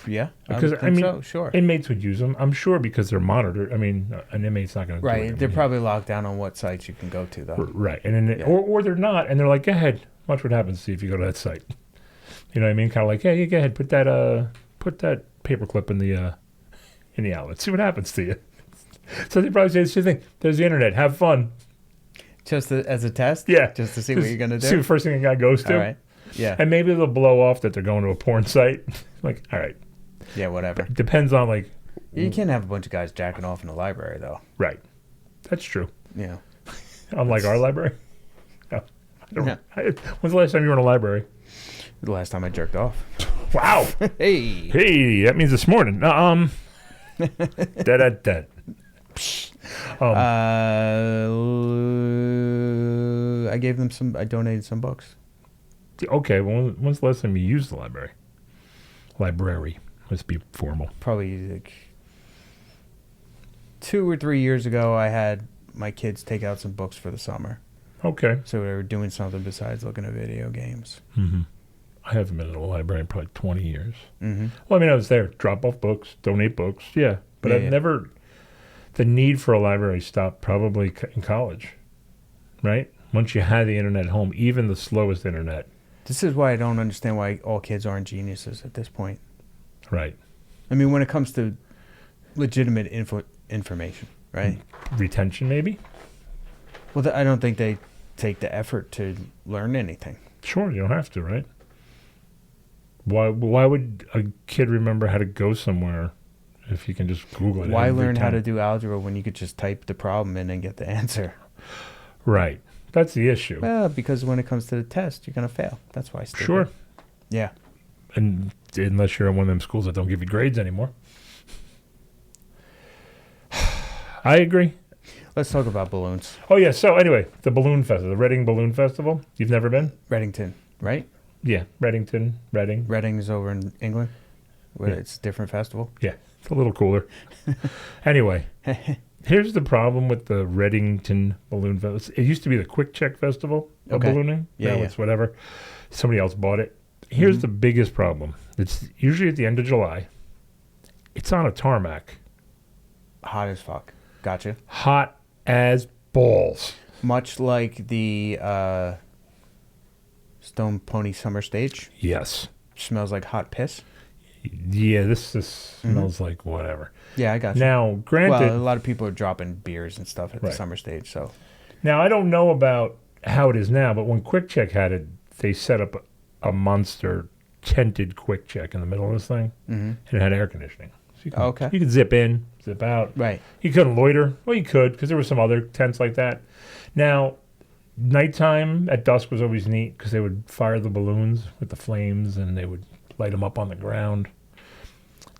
Yeah, because I mean, so, sure. Inmates would use them. I'm sure because they're monitored. I mean, an inmate's not going to do it. Right, they're probably locked down on what sites you can go to, though. Right, and then or they're not, and they're like, go ahead, watch what happens. See if you go to that site. You know what I mean? Kind of like, hey, go ahead, put that paperclip in the outlet. See what happens to you. So they probably say the same thing. There's the internet. Have fun. Just as a test? Yeah. Just to see what you're going to do? See the first thing a guy goes to. All right. Yeah. And maybe they'll blow off that they're going to a porn site. Like, all right. Yeah, whatever. It depends on, like... You can't have a bunch of guys jacking off in the library, though. Right. That's true. Yeah. Unlike our library. No. Yeah. When's the last time you were in a library? The last time I jerked off. Wow. Hey, that means this morning. I gave them I donated some books. Okay, well, when's the last time you used the library? Library. Let's be formal. Probably like 2 or 3 years ago, I had my kids take out some books for the summer. Okay. So they were doing something besides looking at video games. Mm-hmm. I haven't been in a library in probably 20 years. Mm-hmm. Well, I mean, I was there. Drop off books, donate books. Yeah. But I've never... The need for a library stopped probably in college, right? Once you had the internet at home, even the slowest internet. This is why I don't understand why all kids aren't geniuses at this point. Right. I mean, when it comes to legitimate information, right? Retention, maybe? Well, I don't think they take the effort to learn anything. Sure, you don't have to, right? Why would a kid remember how to go somewhere if you can just Google it. Why every learn how time. to do algebra when you could just type the problem in and get the answer? Right. That's the issue. Well, because when it comes to the test, you're going to fail. That's why. Stupid. Sure. Yeah. And unless you're in one of them schools that don't give you grades anymore. I agree. Let's talk about balloons. Oh, yeah. So, anyway, the Balloon Festival, the Reading Balloon Festival. You've never been? Reddington, right? Yeah. Reading. Reading's over in England, where Yeah. it's a different festival. Yeah. It's a little cooler. Anyway, here's the problem with the Reddington Balloon Festival. It used to be the Quick Check Festival of Okay. ballooning. Yeah, Now yeah. it's whatever. Somebody else bought it. Here's the biggest problem. It's usually at the end of July. It's on a tarmac. Hot as fuck. Gotcha. Hot as balls. Much like the Stone Pony Summer Stage. Yes. Smells like hot piss. Yeah, this smells like whatever. Yeah, I got you. Now, granted, Well, a lot of people are dropping beers and stuff at the Right. summer stage, so. now I don't know about how it is now, but when Quick Check had it, they set up a monster tented Quick Check in the middle of this thing, and it had air conditioning. So you Okay. You could zip in, zip out. Right. You couldn't loiter. Well, you could because there were some other tents like that. Now, nighttime at dusk was always neat because they would fire the balloons with the flames and they would light them up on the ground.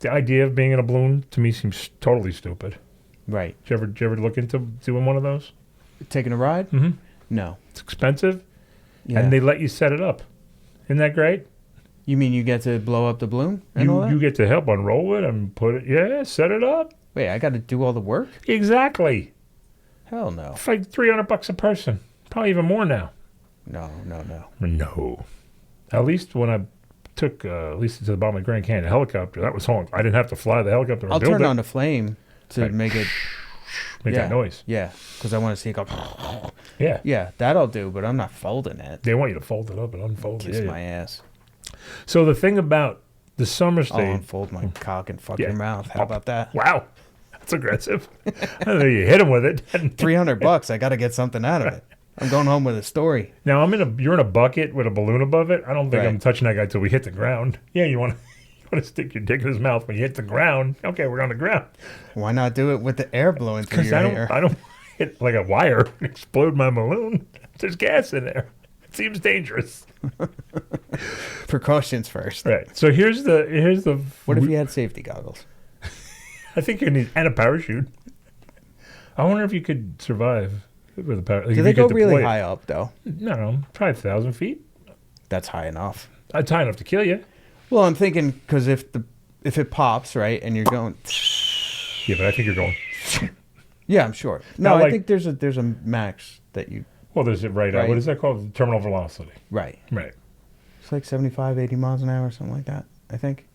The idea of being in a balloon to me seems totally stupid. Right. Did you ever look into doing one of those? Taking a ride? Mm-hmm. No. It's expensive, Yeah. and they let you set it up. Isn't that great? You mean you get to blow up the balloon and all that? You get to help unroll it and put it. Yeah, set it up. Wait, I got to do all the work? Exactly. Hell no. It's like $300 a person. Probably even more now. No. No. At least when I took Lisa to the bottom of the Grand Canyon helicopter, that was home. I didn't have to fly the helicopter. I'll build turn it. on the flame to Right. make it. Make yeah, that noise. Yeah, because I want to see it go. Yeah. Yeah, that I'll do, but I'm not folding it. They want you to fold it up and unfold Kiss it. my ass. So the thing about the summer I'll stage. unfold my cock and fuck Yeah. your mouth. How about that? Wow. That's aggressive. I know you hit him with it. $300. I got to get something out of it. I'm going home with a story. Now you're in a bucket with a balloon above it. I don't think Right. I'm touching that guy till we hit the ground. Yeah, you want to stick your dick in his mouth when you hit the ground. Okay, we're on the ground. Why not do it with the air blowing through Because your I hair? don't hit like a wire and explode my balloon. There's gas in there. It seems dangerous. Precautions first. Right. So here's the. What if you had safety goggles? I think you need and a parachute. I wonder if you could survive with a parachute. Do they go really high up though? No, 5,000 feet. That's high enough. That's high enough to kill you. Well, I'm thinking because if it pops right and you're going, Yeah, but I think you're going. yeah, I'm sure. No, Now, I like- think there's a max that you Well, there's it right. Right. What is that called? Terminal velocity. right. Right. It's like 75, 80 miles an hour, something like that. I think.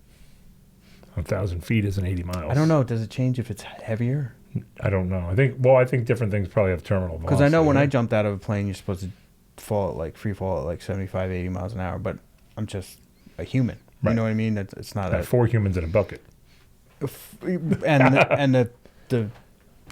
1,000 feet isn't 80 miles. I don't know. Does it change if it's heavier? I don't know. I think different things probably have terminal velocity. Because I know when I right? jumped out of a plane, you're supposed to free fall at like 75, 80 miles an hour. But I'm just a human. Right. You know what I mean? It's not Had 4 humans in a bucket. and the thing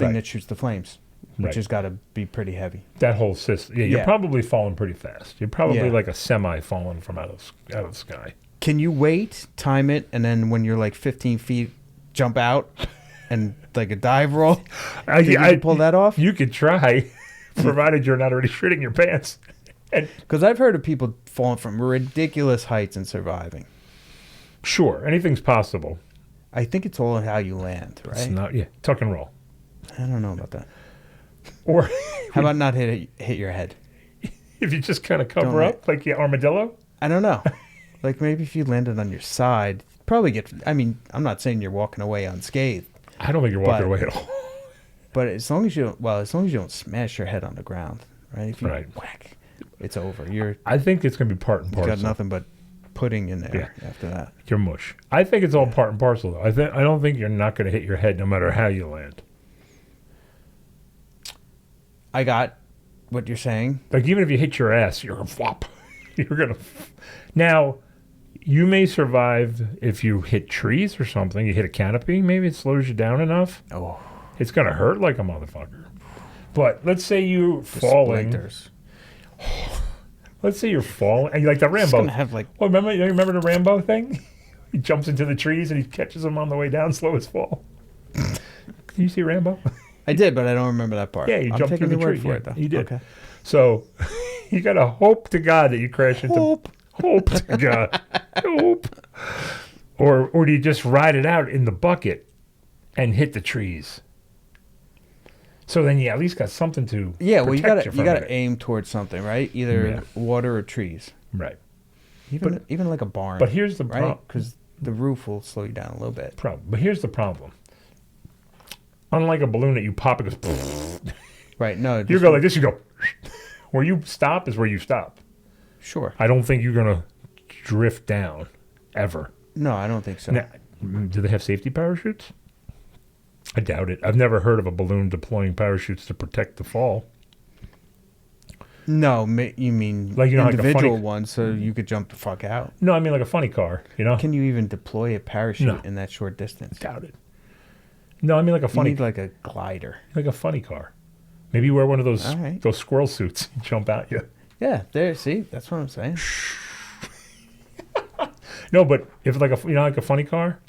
Right. that shoots the flames, which Right. has got to be pretty heavy. That whole system. Yeah, you're Yeah. probably falling pretty fast. You're probably Yeah. like a semi falling from out of the sky. Can you wait, time it, and then when you're like 15 feet, jump out and like a dive roll? Think you can pull that off? You could try, provided you're not already shitting your pants. And Because I've heard of people falling from ridiculous heights and surviving. sure, anything's possible. I think it's all how you land, right? It's not. Yeah, tuck and roll. I don't know about that. Or How about not hit your head? if you just kind of cover Don't up like your armadillo. I don't know. Like maybe if you landed on your side, probably get. I mean, I'm not saying you're walking away unscathed, I don't think you're walking But- away at all. but as long as you don't smash your head on the ground, right? If you Right. whack, it's over. You're I think it's going to be part and you parcel. got nothing but pudding in there after that. You're mush. I think it's all part and parcel, though. I don't think you're not going to hit your head no matter how you land. I got what you're saying. Like even if you hit your ass, you're gonna flop. You're gonna. Now, you may survive if you hit trees or something. You hit a canopy, maybe it slows you down enough. Oh, It's gonna hurt like a motherfucker. But let's say you're falling. splinters. Let's say you're falling, and you like the It's Rambo. gonna have like Well, remember the Rambo thing? He jumps into the trees and he catches them on the way down, slow as fall. Can you see Rambo? I did, but I don't remember that part. Yeah, you jumped through the your word tree. for it, though. You did. Okay. So you got to hope to God that you crash into... Hope to God. Hope. Or do you just ride it out in the bucket and hit the trees? So then you at least got something to Yeah, well, you protect gotta aim towards something, right? Either water or trees. Right. Even like a barn. But here's the right? problem. Because the roof will slow you down a little bit. But here's the problem. Unlike a balloon that you pop, it goes... Right, no. You go like this, you go... Where you stop is where you stop. Sure. I don't think you're going to drift down, ever. No, I don't think so. Now, do they have safety parachutes? I doubt it. I've never heard of a balloon deploying parachutes to protect the fall. No, you mean like, you know, individual like ones so you could jump the fuck out. No, I mean like a funny car, you know? Can you even deploy a parachute in that short distance? Doubt it. No, I mean like a funny... You need like a glider. Like a funny car. Maybe you wear one of those squirrel suits and jump out. Yeah, there. See, that's what I'm saying. No, but if like like a funny car,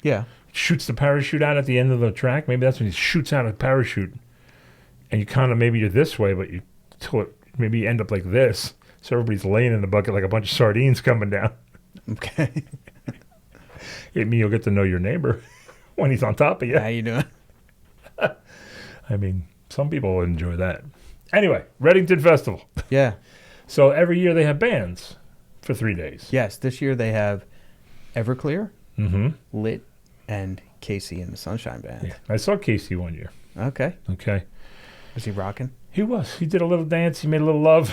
shoots the parachute out at the end of the track. Maybe that's when he shoots out a parachute, and you kind of maybe you're this way, but you maybe you end up like this, so everybody's laying in the bucket like a bunch of sardines coming down. Okay. It means you'll get to know your neighbor when he's on top of you. How you doing? I mean, some people enjoy that. Anyway, Reddington Festival. Yeah. So every year they have bands for 3 days. Yes, this year they have Everclear, Lit, and Casey and the Sunshine Band. Yeah. I saw Casey one year. Okay. Was he rocking? He was. He did a little dance. He made a little love.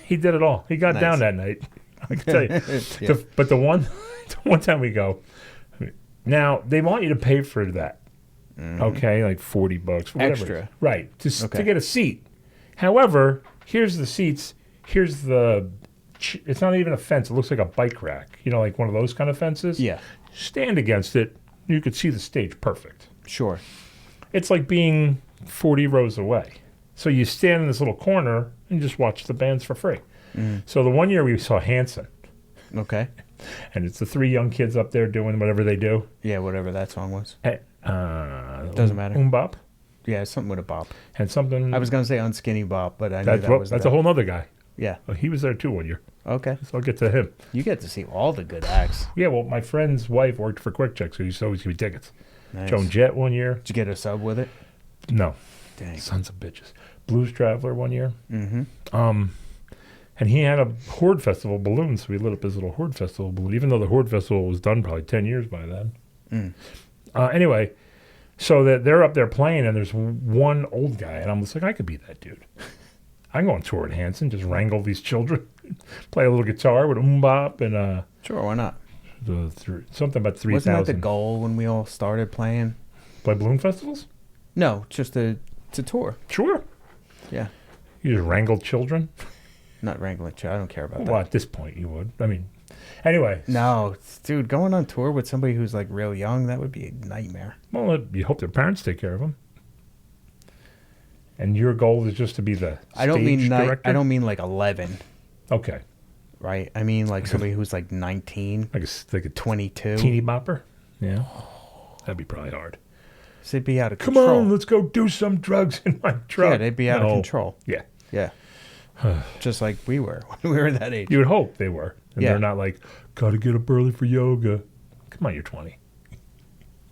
He did it all. He got down that night. I can tell you. But the one time we go, now they want you to pay for that. Okay, like $40, whatever. Extra. Right, to get a seat. However, here's the seats. Here's the... It's not even a fence. It looks like a bike rack. You know, like one of those kind of fences? Yeah. Stand against it. You could see the stage perfect. Sure. It's like being 40 rows away. So you stand in this little corner and just watch the bands for free. So the one year we saw Hanson. Okay. And it's the 3 young kids up there doing whatever they do. Yeah, whatever that song was. Doesn't matter. Bop. Yeah, something with a bop. And something... I was going to say Unskinny Bop, but I knew that was... That's a whole other guy. Yeah. He was there too one year. Okay. So I'll get to him. You get to see all the good acts. Yeah, well, my friend's wife worked for Quick Check, so he used to always give me tickets. Nice. Joan Jett one year. Did you get a sub with it? No. Dang. Sons of bitches. Blues Traveler one year. And he had a Horde Festival balloon, so we lit up his little Horde Festival balloon, even though the Horde Festival was done probably 10 years by then. Anyway, so that they're up there playing, and there's one old guy, and I'm just like, I could be that dude. I can go on tour at Hanson, just wrangle these children, play a little guitar with a bop, and sure, why not? Something about 3,000. Wasn't that the goal when we all started playing? Play balloon festivals? No, just to tour. Sure. Yeah. You just wrangle children? Not wrangling children. I don't care about that. Well, at this point you would. I mean, anyway. No, dude, going on tour with somebody who's like real young, that would be a nightmare. Well, you hope their parents take care of them. And your goal is just to be the stage director? I don't mean like 11. Okay. Right? I mean like somebody who's like 19. Like a 22. Teeny bopper? Yeah. That'd be probably hard. So they'd be out of control. Come on, let's go do some drugs in my truck. Yeah, they'd be out of control. Yeah. Yeah. Just like we were when we were that age. You would hope they were. And they're not like, gotta get up early for yoga. Come on, you're 20.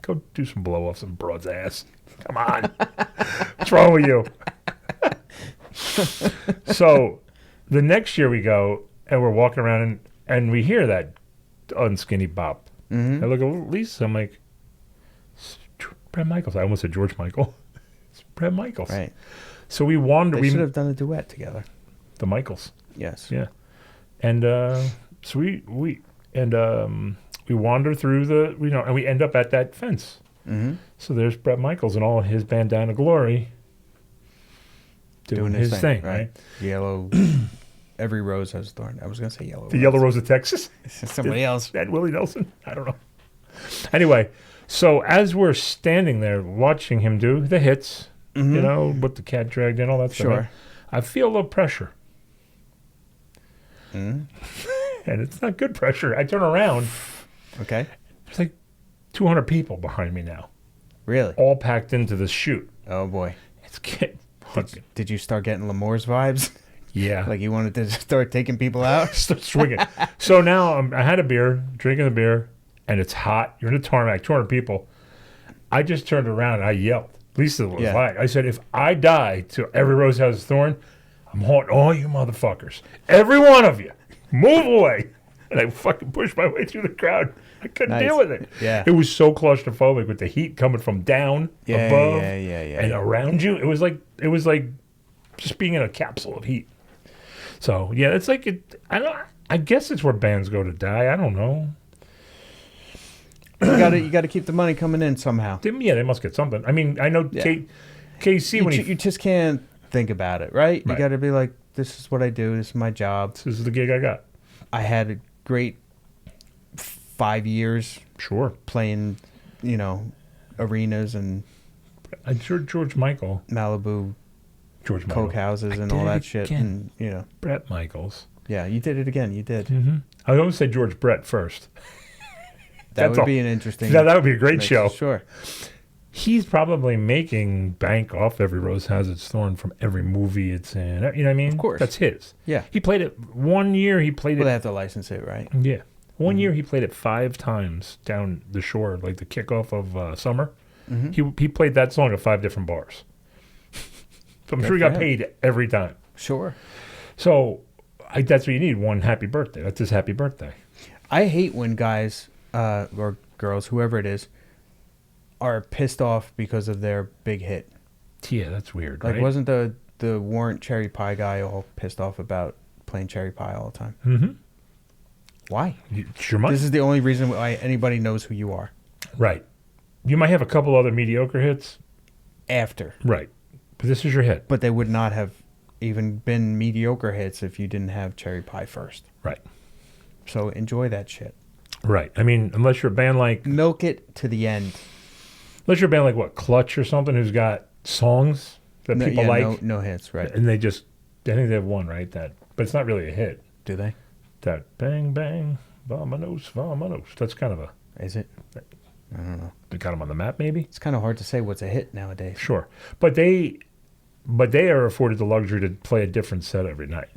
Go do some blow-offs on broad's ass. Come on. What's wrong with you? So the next year we go, and we're walking around, and we hear that unskinny bop. I look at Lisa, I'm like, Brett Michaels. I almost said George Michael. It's Brett Michaels. Right. So we wander. They should have done a duet together. The Michaels. Yes. Yeah. And so we wander through and we end up at that fence. So there's Brett Michaels and all his bandana glory doing his thing, right? Yellow. Every rose has a thorn. I was going to say yellow. The Yellow Rose of Texas? Somebody else. That Willie Nelson? I don't know. Anyway, so as we're standing there watching him do the hits, you know, with the cat dragged in, all that stuff. Sure. I feel a little pressure. And it's not good pressure. I turn around. Okay. There's like 200 people behind me now, Really? all packed into this chute. Oh boy. It's getting fucking. Did you start getting Lamore's vibes? Yeah. Like you wanted to start taking people out? Start swinging. So now I had a beer, drinking the beer, and it's hot. You're in the tarmac, 200 people. I just turned around and I yelled. Lisa was like, I said, if I die to Every Rose Has a Thorn, I'm haunting all you motherfuckers. Every one of you. Move away. And I fucking pushed my way through the crowd. I couldn't deal with it. Yeah. It was so claustrophobic with the heat coming from down, above, and around you. It was like just being in a capsule of heat. So yeah, it's like I guess it's where bands go to die. I don't know. You got to keep the money coming in somehow. Yeah, they must get something. I mean, I know KC when you just can't think about it, right? You got to be like, this is what I do. This is my job. This is the gig I got. I had a great 5 years. Sure. Playing, arenas and. I'm sure George Michael. Malibu. George Michael. Coke houses and all that shit. And, Brett Michaels. Yeah, you did it again. You did. Mm-hmm. I always say George Brett first. That would be an interesting. That would be a great show. Sure. He's probably making bank off Every Rose Has Its Thorn from every movie it's in. You know what I mean? Of course. That's his. Yeah. He played it 1 year. He played it. Well, they have to license it, right? Yeah. One year he played it 5 times down the shore, like the kickoff of summer. Mm-hmm. He played that song at 5 different bars. So I'm sure he got paid every time. Sure. So that's what you need, one happy birthday. That's his happy birthday. I hate when guys or girls, whoever it is, are pissed off because of their big hit. Yeah, that's weird, Like, right? wasn't the Warrant Cherry Pie guy all pissed off about playing Cherry Pie all the time? Mm-hmm. Why? It's your money. This is the only reason why anybody knows who you are. Right. You might have a couple other mediocre hits. After. Right. But this is your hit. But they would not have even been mediocre hits if you didn't have Cherry Pie first. Right. So enjoy that shit. Right. I mean, unless you're a band like... Milk it to the end. Unless you're a band like, what, Clutch or something, who's got songs that people like. No hits, right. And they just... I think they have one, right? But it's not really a hit. Do they? That bang, bang, vamonos, vamonos. That's kind of a... Is it? I don't know. They got them on the map, maybe? It's kind of hard to say what's a hit nowadays. Sure. But they are afforded the luxury to play a different set every night.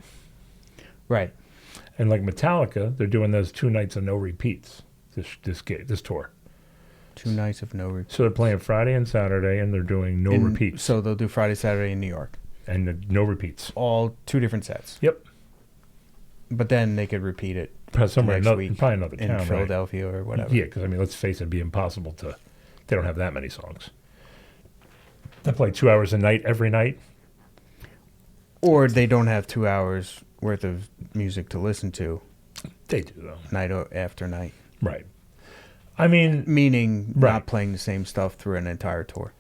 Right. And like Metallica, they're doing those 2 nights of no repeats, this tour. 2 nights of no repeats. So they're playing Friday and Saturday, and they're doing no repeats. So they'll do Friday, Saturday in New York. And no repeats. All 2 different sets. Yep. But then they could repeat it somewhere next week probably another in town, Philadelphia right? or whatever. Yeah, because, I mean, let's face it, it'd be impossible to... They don't have that many songs. They play 2 hours a night every night. Or they don't have 2 hours worth of music to listen to. They do, though. Night after night. Right. I mean... Meaning not playing the same stuff through an entire tour.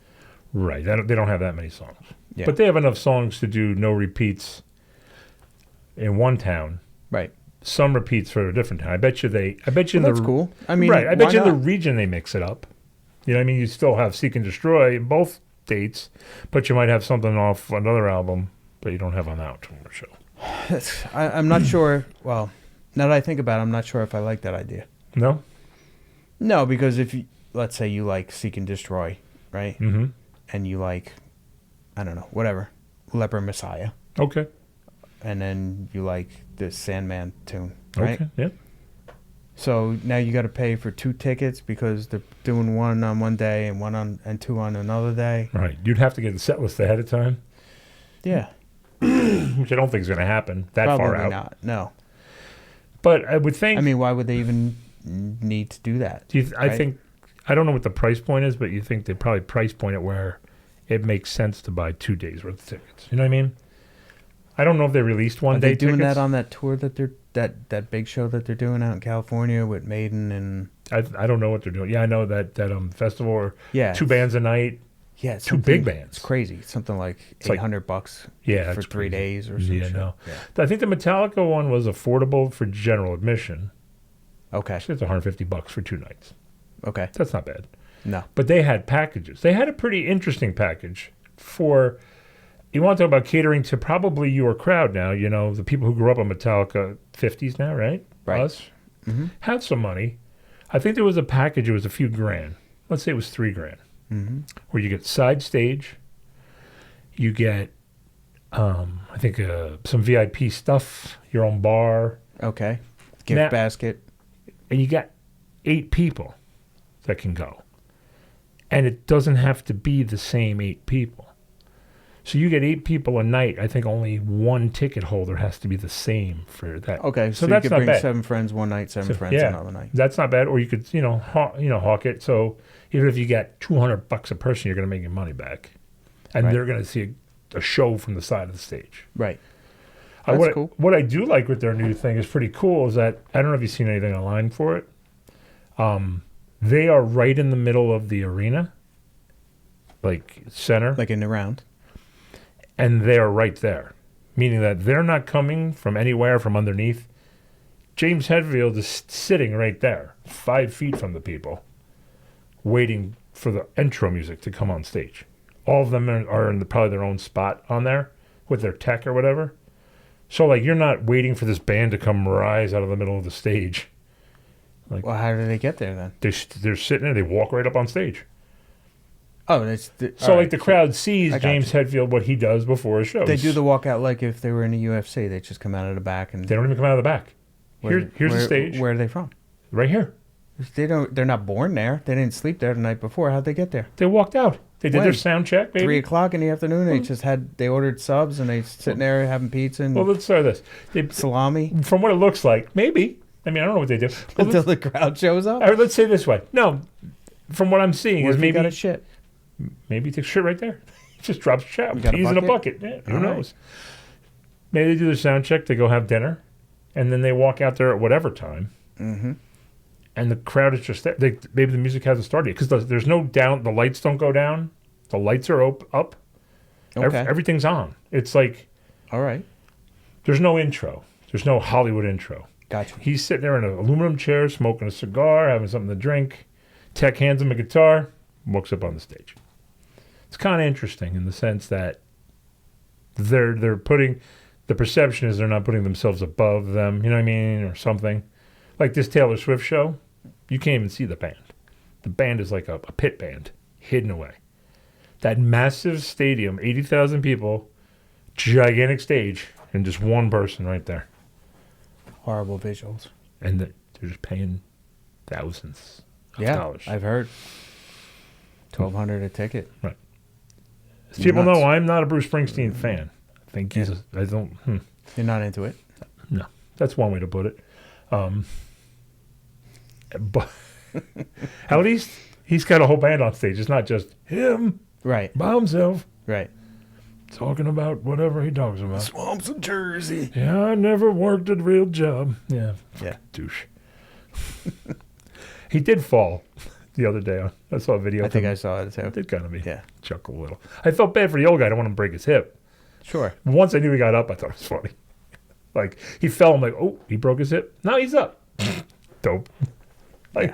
Right. They don't have that many songs. Yeah. But they have enough songs to do no repeats in one town. Right. Some repeats for a different town. I bet you that's cool. I mean, right. I bet you in the not? region they mix it up. You know what I mean? You still have Seek and Destroy in both dates, but you might have something off another album that you don't have on that show. I'm not sure. Well, now that I think about it, I'm not sure if I like that idea. No? No, because if you, let's say you like Seek and Destroy, right? Mm-hmm. And you like, I don't know, whatever, Leper Messiah. Okay. And then you like the Sandman tune, right? Okay, yeah. So now you got to pay for 2 tickets because they're doing one on one day and 2 on another day. Right. You'd have to get the set list ahead of time. Yeah. Which I don't think is going to happen that Probably far out. Not. No. But I would think... I mean, why would they even need to do that? I don't know what the price point is, but you think they probably price point it where it makes sense to buy 2 days worth of tickets. You know what I mean? I don't know if they released one day tickets. Are they doing tickets. that on that tour that they're that big show that they're doing out in California with Maiden and... I don't know what they're doing. Yeah, I know that festival or 2 bands a night. Yeah, 2 big bands. It's crazy. It's something like $800 for 3 days or something. Yeah, no. Yeah. I think the Metallica one was affordable for general admission. Okay. So it's $150 for 2 nights. Okay. That's not bad. No. But they had packages. They had a pretty interesting package for... You want to talk about catering to probably your crowd now, you know, the people who grew up on Metallica 50s now, right? Right. Us. Mm-hmm. Have some money. I think there was a package. It was a few grand. Let's say it was $3,000. Mm-hmm. Where you get side stage. You get, I think, some VIP stuff, your own bar. Okay. Gift basket. And you got 8 people that can go. And it doesn't have to be the same 8 people. So you get 8 people a night. I think only one ticket holder has to be the same for that. Okay, so that's you could not bring bad. 7 friends one night, 7 friends another night. That's not bad. Or you could, hawk it. So even if you got $200 a person, you're going to make your money back. And they're going to see a show from the side of the stage. Right. That's cool. What I do like with their new thing is pretty cool is that, I don't know if you've seen anything online for it. They are right in the middle of the arena, like center. Like in the round. And they're right there, meaning that they're not coming from anywhere from underneath. James Hetfield is sitting right there, 5 feet from the people, waiting for the intro music to come on stage. All of them are in probably their own spot on there with their tech or whatever. So, like, you're not waiting for this band to come rise out of the middle of the stage. Like, well, how do they get there then? They're sitting there. They walk right up on stage. Oh, the crowd sees James Hetfield, what he does before his shows. They do the walkout like if they were in the UFC. They just come out of the back and they don't even come out of the back. Here's the stage. Where are they from? Right here. They're not born there. They didn't sleep there the night before. How'd they get there? They walked out. They did their sound check, maybe. 3:00 in the afternoon. They ordered subs and they sitting there having pizza and let's start this. Salami. From what it looks like, maybe. I mean, I don't know what they do. Until the crowd shows up. All right, let's say it this way. No, from what I'm seeing is maybe got a shit. Maybe he takes shit right there. He just drops shit. Peas in a bucket. Yeah, who knows? Maybe they do their sound check. They go have dinner, and then they walk out there at whatever time. Mm-hmm. And the crowd is just there. Maybe the music hasn't started because there's no down. The lights don't go down. The lights are up. Okay. Everything's on. It's like, all right. There's no intro. There's no Hollywood intro. Gotcha. He's sitting there in an aluminum chair, smoking a cigar, having something to drink. Tech hands him a guitar, walks up on the stage. It's kind of interesting in the sense that they're putting, the perception is they're not putting themselves above them, you know what I mean, or something. Like this Taylor Swift show, you can't even see the band. The band is like a pit band, hidden away. That massive stadium, 80,000 people, gigantic stage, and just one person right there. Horrible visuals. And they're just paying thousands of dollars. I've heard. $1,200 a ticket. Right. As people know, I'm not a Bruce Springsteen fan. I think You're not into it? No. That's one way to put it. But at least he's got a whole band on stage. It's not just him by himself. Right. Talking about whatever he talks about. Swamps of Jersey. Yeah, I never worked a real job. Yeah. Douche. He did fall the other day. I saw a video. I think I saw it too. It did kind of chuckle a little. I felt bad for the old guy. I don't want him to break his hip. Sure. Once I knew he got up, I thought it was funny. Like, he fell. I'm like, oh, he broke his hip? No, he's up. Dope. Like,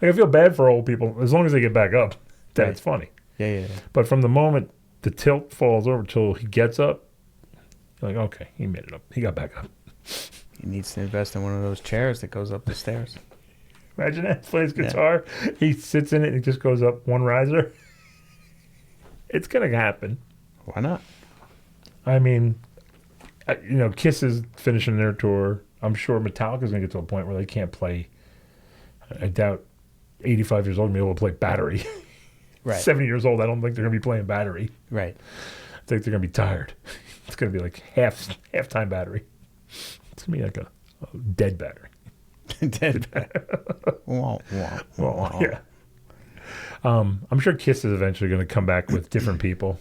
I feel bad for old people. As long as they get back up, then it's funny. Yeah. But from the moment the tilt falls over till he gets up, you're like, okay, he made it up. He got back up. He needs to invest in one of those chairs that goes up the stairs. Imagine that. He plays guitar. He sits in it and it just goes up one riser. It's going to happen. Why not? I mean, Kiss is finishing their tour. I'm sure Metallica's going to get to a point where they can't play. I doubt 85 years old will be able to play Battery. Right. 70 years old, I don't think they're going to be playing Battery. Right. I think they're going to be tired. It's going to be like half-time Battery. It's going to be like a dead Battery. Dead Battery. Yeah. I'm sure Kiss is eventually going to come back with different people.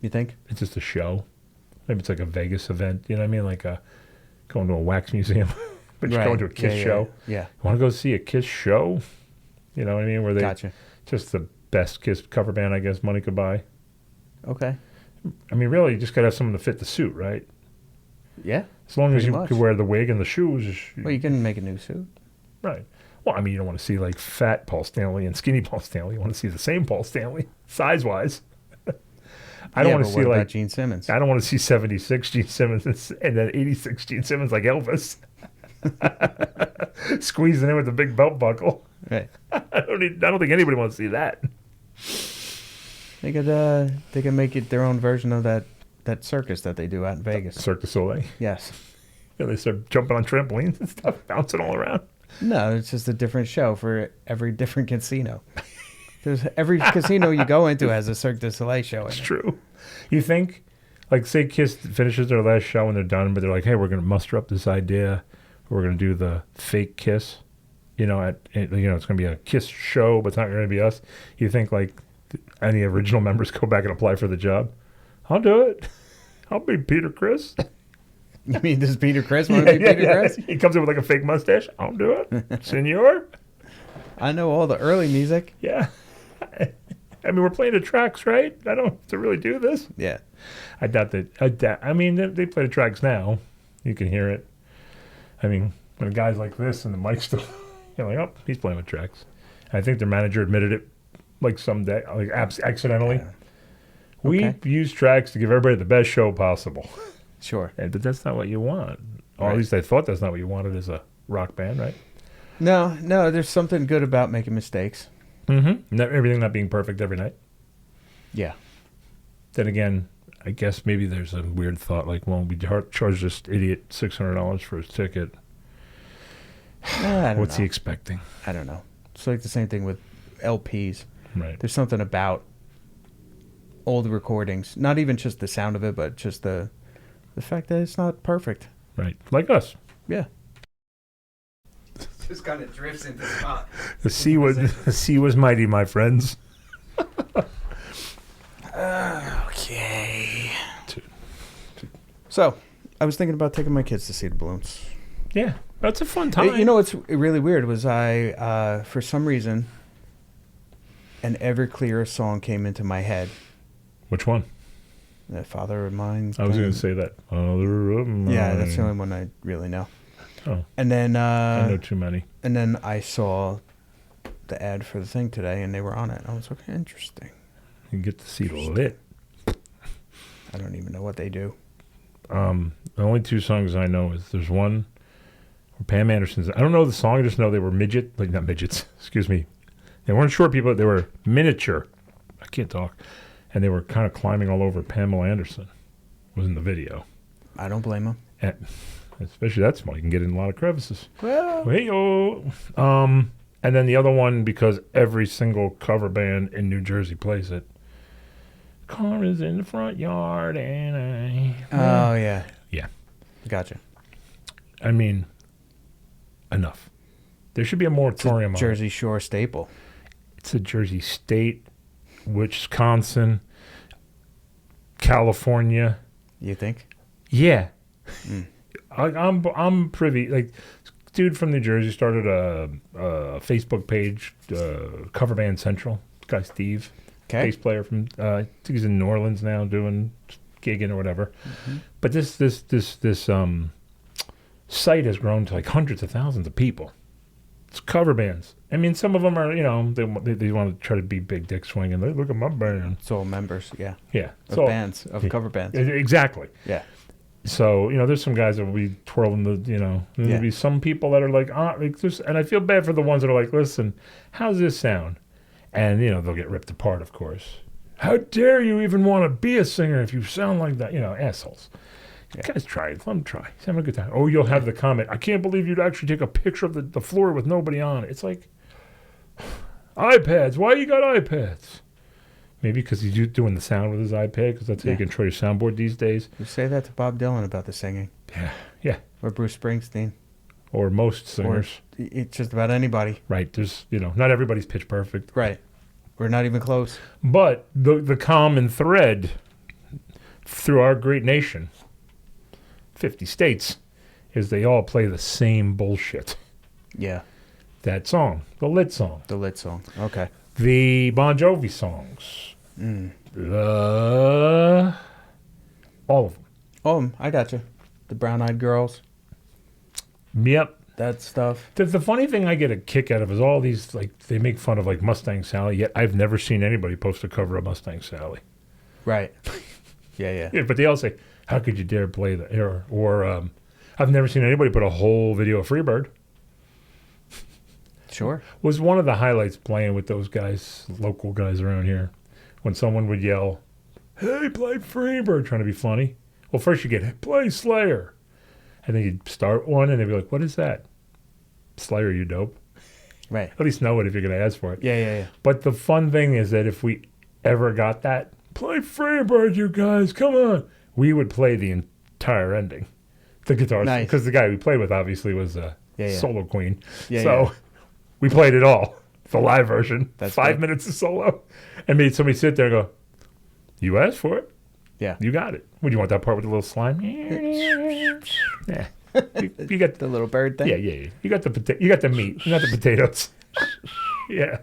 You think? It's just a show. Maybe it's like a Vegas event. You know what I mean? Like going to a wax museum. But you're going to a Kiss show. Yeah. You want to go see a Kiss show? You know what I mean? Where they just the best Kiss cover band, I guess, money could buy. Okay. I mean, really, you just got to have someone to fit the suit, right? Yeah. As long as you could wear the wig and the shoes. Well, you can make a new suit. Right. Well, I mean, you don't want to see like fat Paul Stanley and skinny Paul Stanley. You want to see the same Paul Stanley, size-wise. I don't want to see like Gene Simmons. I don't want to see 76 Gene Simmons and then 86 Gene Simmons like Elvis. Squeezing in with the big belt buckle. Right. I don't think anybody wants to see that. They could make it their own version of that circus that they do out in Vegas. Cirque du Soleil. Yes. Yeah, they start jumping on trampolines and stuff, bouncing all around. No, it's just a different show for every different casino. There's every casino you go into has a Cirque du Soleil show. It's true. You think, like, say Kiss finishes their last show and they're done, but they're like, hey, we're going to muster up this idea. We're going to do the fake Kiss. It's going to be a Kiss show, but it's not going to be us. You think, like, any original members go back and apply for the job? I'll do it. I'll be Peter Criss. You mean does Peter Criss want to be Peter Criss? He comes in with like a fake mustache. I'll do it. Senor. I know all the early music. Yeah. I mean, we're playing the tracks, right? I don't have to really do this. Yeah. I doubt that. I mean, they play the tracks now. You can hear it. I mean, when a guy's like this and the mic's still, you're like, oh, he's playing with tracks. I think their manager admitted it like someday, like accidentally. Yeah. We use tracks to give everybody the best show possible. Sure. But that's not what you want. Or at least I thought that's not what you wanted as a rock band, right? No, there's something good about making mistakes. Mm-hmm. Everything not being perfect every night. Yeah. Then again, I guess maybe there's a weird thought like, well, we charge this idiot $600 for his ticket. What's he expecting? I don't know. It's like the same thing with LPs. Right. There's something about old recordings, not even just the sound of it, but just the fact that it's not perfect. Right. Like us. Yeah. Just kind of drifts into spot. The sea was mighty, my friends. Okay. So, I was thinking about taking my kids to see the balloons. Yeah. That's a fun time. You know what's really weird was I, for some reason, an Everclear song came into my head. Which one? That Father of Mine. I was going to say that. Father of Mine. Yeah, that's the only one I really know. Oh. And then I know too many. And then I saw the ad for the thing today, and they were on it. I was like, interesting. You get to see lit. I don't even know what they do. The only two songs I know is there's one where Pam Anderson's. I don't know the song. I just know they were not midgets. Excuse me. They weren't short people. They were miniature. I can't talk. And they were kind of climbing all over Pamela Anderson. Was in the video. I don't blame them. And especially that small. You can get in a lot of crevices. Well. Hey-o. And then the other one, because every single cover band in New Jersey plays it. Car is in the front yard and I... Oh, yeah. Yeah. Gotcha. I mean, enough. There should be a moratorium on it. Jersey Shore staple. It's a Jersey State, Wisconsin, California. You think? Yeah. I'm privy. Like, dude from New Jersey started a Facebook page, Cover Band Central. Guy Steve, bass player from I think he's in New Orleans now doing gigging or whatever. Mm-hmm. But this site has grown to like hundreds of thousands of people. It's cover bands. I mean, some of them are, they want to try to be big dick swinging. Look at my band. It's all members, yeah. Yeah. Bands, cover bands. Exactly. Yeah. So, there's some guys that will be twirling there'll be some people that are like, and I feel bad for the ones that are like, listen, how's this sound? And, they'll get ripped apart, of course. How dare you even want to be a singer if you sound like that? Assholes. Yeah. Guys, try it. Let them try. He's having a good time. Oh, you'll have the comment, I can't believe you'd actually take a picture of the floor with nobody on it. It's like, iPads. Why you got iPads? Maybe because he's doing the sound with his iPad, because that's how you control your soundboard these days. You say that to Bob Dylan about the singing. Yeah. Or Bruce Springsteen. Or most singers. Or it's just about anybody. Right. There's, not everybody's pitch perfect. Right. We're not even close. But the common thread through our great nation, 50 states, is they all play the same bullshit. Yeah. That song. The lit song. The lit song. Okay. The Bon Jovi songs. All of them. Oh, I got you. The Brown Eyed Girls. Yep. That stuff. The funny thing I get a kick out of is all these, like, they make fun of, like, Mustang Sally, yet I've never seen anybody post a cover of Mustang Sally. Right. Yeah. But they all say, how could you dare play that? Or I've never seen anybody put a whole video of Freebird. Sure. Was one of the highlights playing with those guys, local guys around here, when someone would yell, "Hey, play Freebird," trying to be funny. Well, first you get, "Hey, play Slayer." And then you'd start one, and they'd be like, "What is that?" "Slayer, you dope." Right. At least know it if you're going to ask for it. Yeah. But the fun thing is that if we ever got that, "Play Freebird, you guys, come on," we would play the entire ending. The guitar, Nice. because the guy we played with obviously was a Yeah. solo queen. Yeah, So yeah. we played it all, the live version. That's 5 good. minutes of solo. And made somebody sit there and go, "You asked for it. Yeah. You got it. Would you want that part with the little slime?" Yeah. You got The little bird thing? yeah. You got the you got the meat, not the potatoes. Yeah.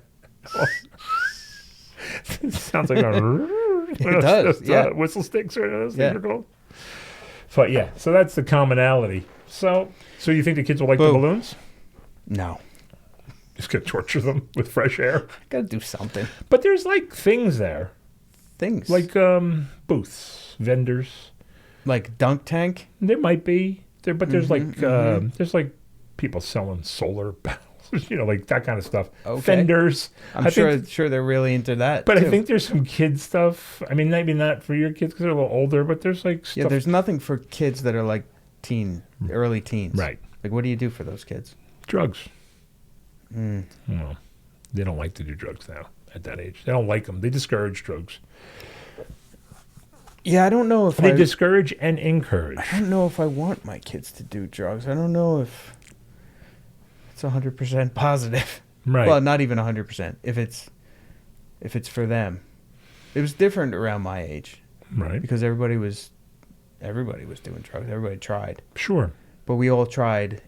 It sounds like It does, yeah. Whistle sticks or those Yeah. things are called. But yeah, so that's the commonality. So you think the kids will like the Boo. balloons? No. Just gonna torture them with fresh air. Gotta do something. But there's like things there, Things. like booths, vendors. Like dunk tank? There might be there, but there's Mm-hmm, there's like people selling solar panels, like that kind of stuff. Okay. Fenders. I'm I sure think, sure they're really into that. but too. I think there's some kid stuff. I mean, maybe not for your kids because they're a little older, but there's like stuff. Yeah, there's nothing for kids that are like early teens. Right. Like, what do you do for those kids? Drugs. Mm. No, they don't like to do drugs now at that age. They don't like them. They discourage drugs. Yeah, I don't know if They discourage and encourage. I don't know if I want my kids to do drugs. I don't know if it's 100% positive. Right. Well, not even 100%. If it's for them. It was different around my age Right. because everybody was doing drugs. Everybody tried. Sure. But we all tried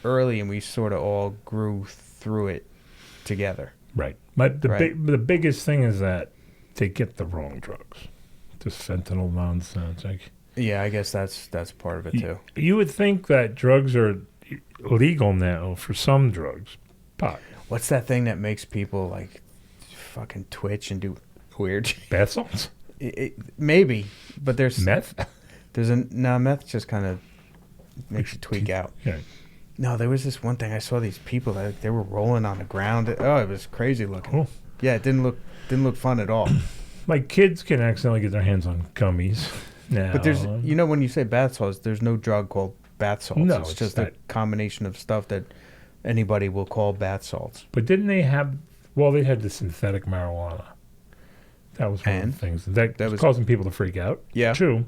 early and we sort of all grew through it together. Right. But Right. the biggest thing is that they get the wrong drugs. This fentanyl nonsense. Like, Yeah, I guess that's part of it too. you would think that drugs are legal now for some drugs. Pot. What's that thing that makes people like fucking twitch and do weird? Bath salts? Maybe, but there's Meth? meth just kind of makes you tweak out. Yeah. No, there was this one thing I saw these people that they were rolling on the ground. Oh, it was crazy looking. Cool. Yeah, it didn't look fun at all. My kids can accidentally get their hands on gummies now. But there's when you say bath salts, there's no drug called bath salts. No, it's it's just that- a combination of stuff that anybody will call bath salts. But didn't they have? Well, they had the synthetic marijuana. That was one of And? the things that was was- causing people to freak out. Yeah. True.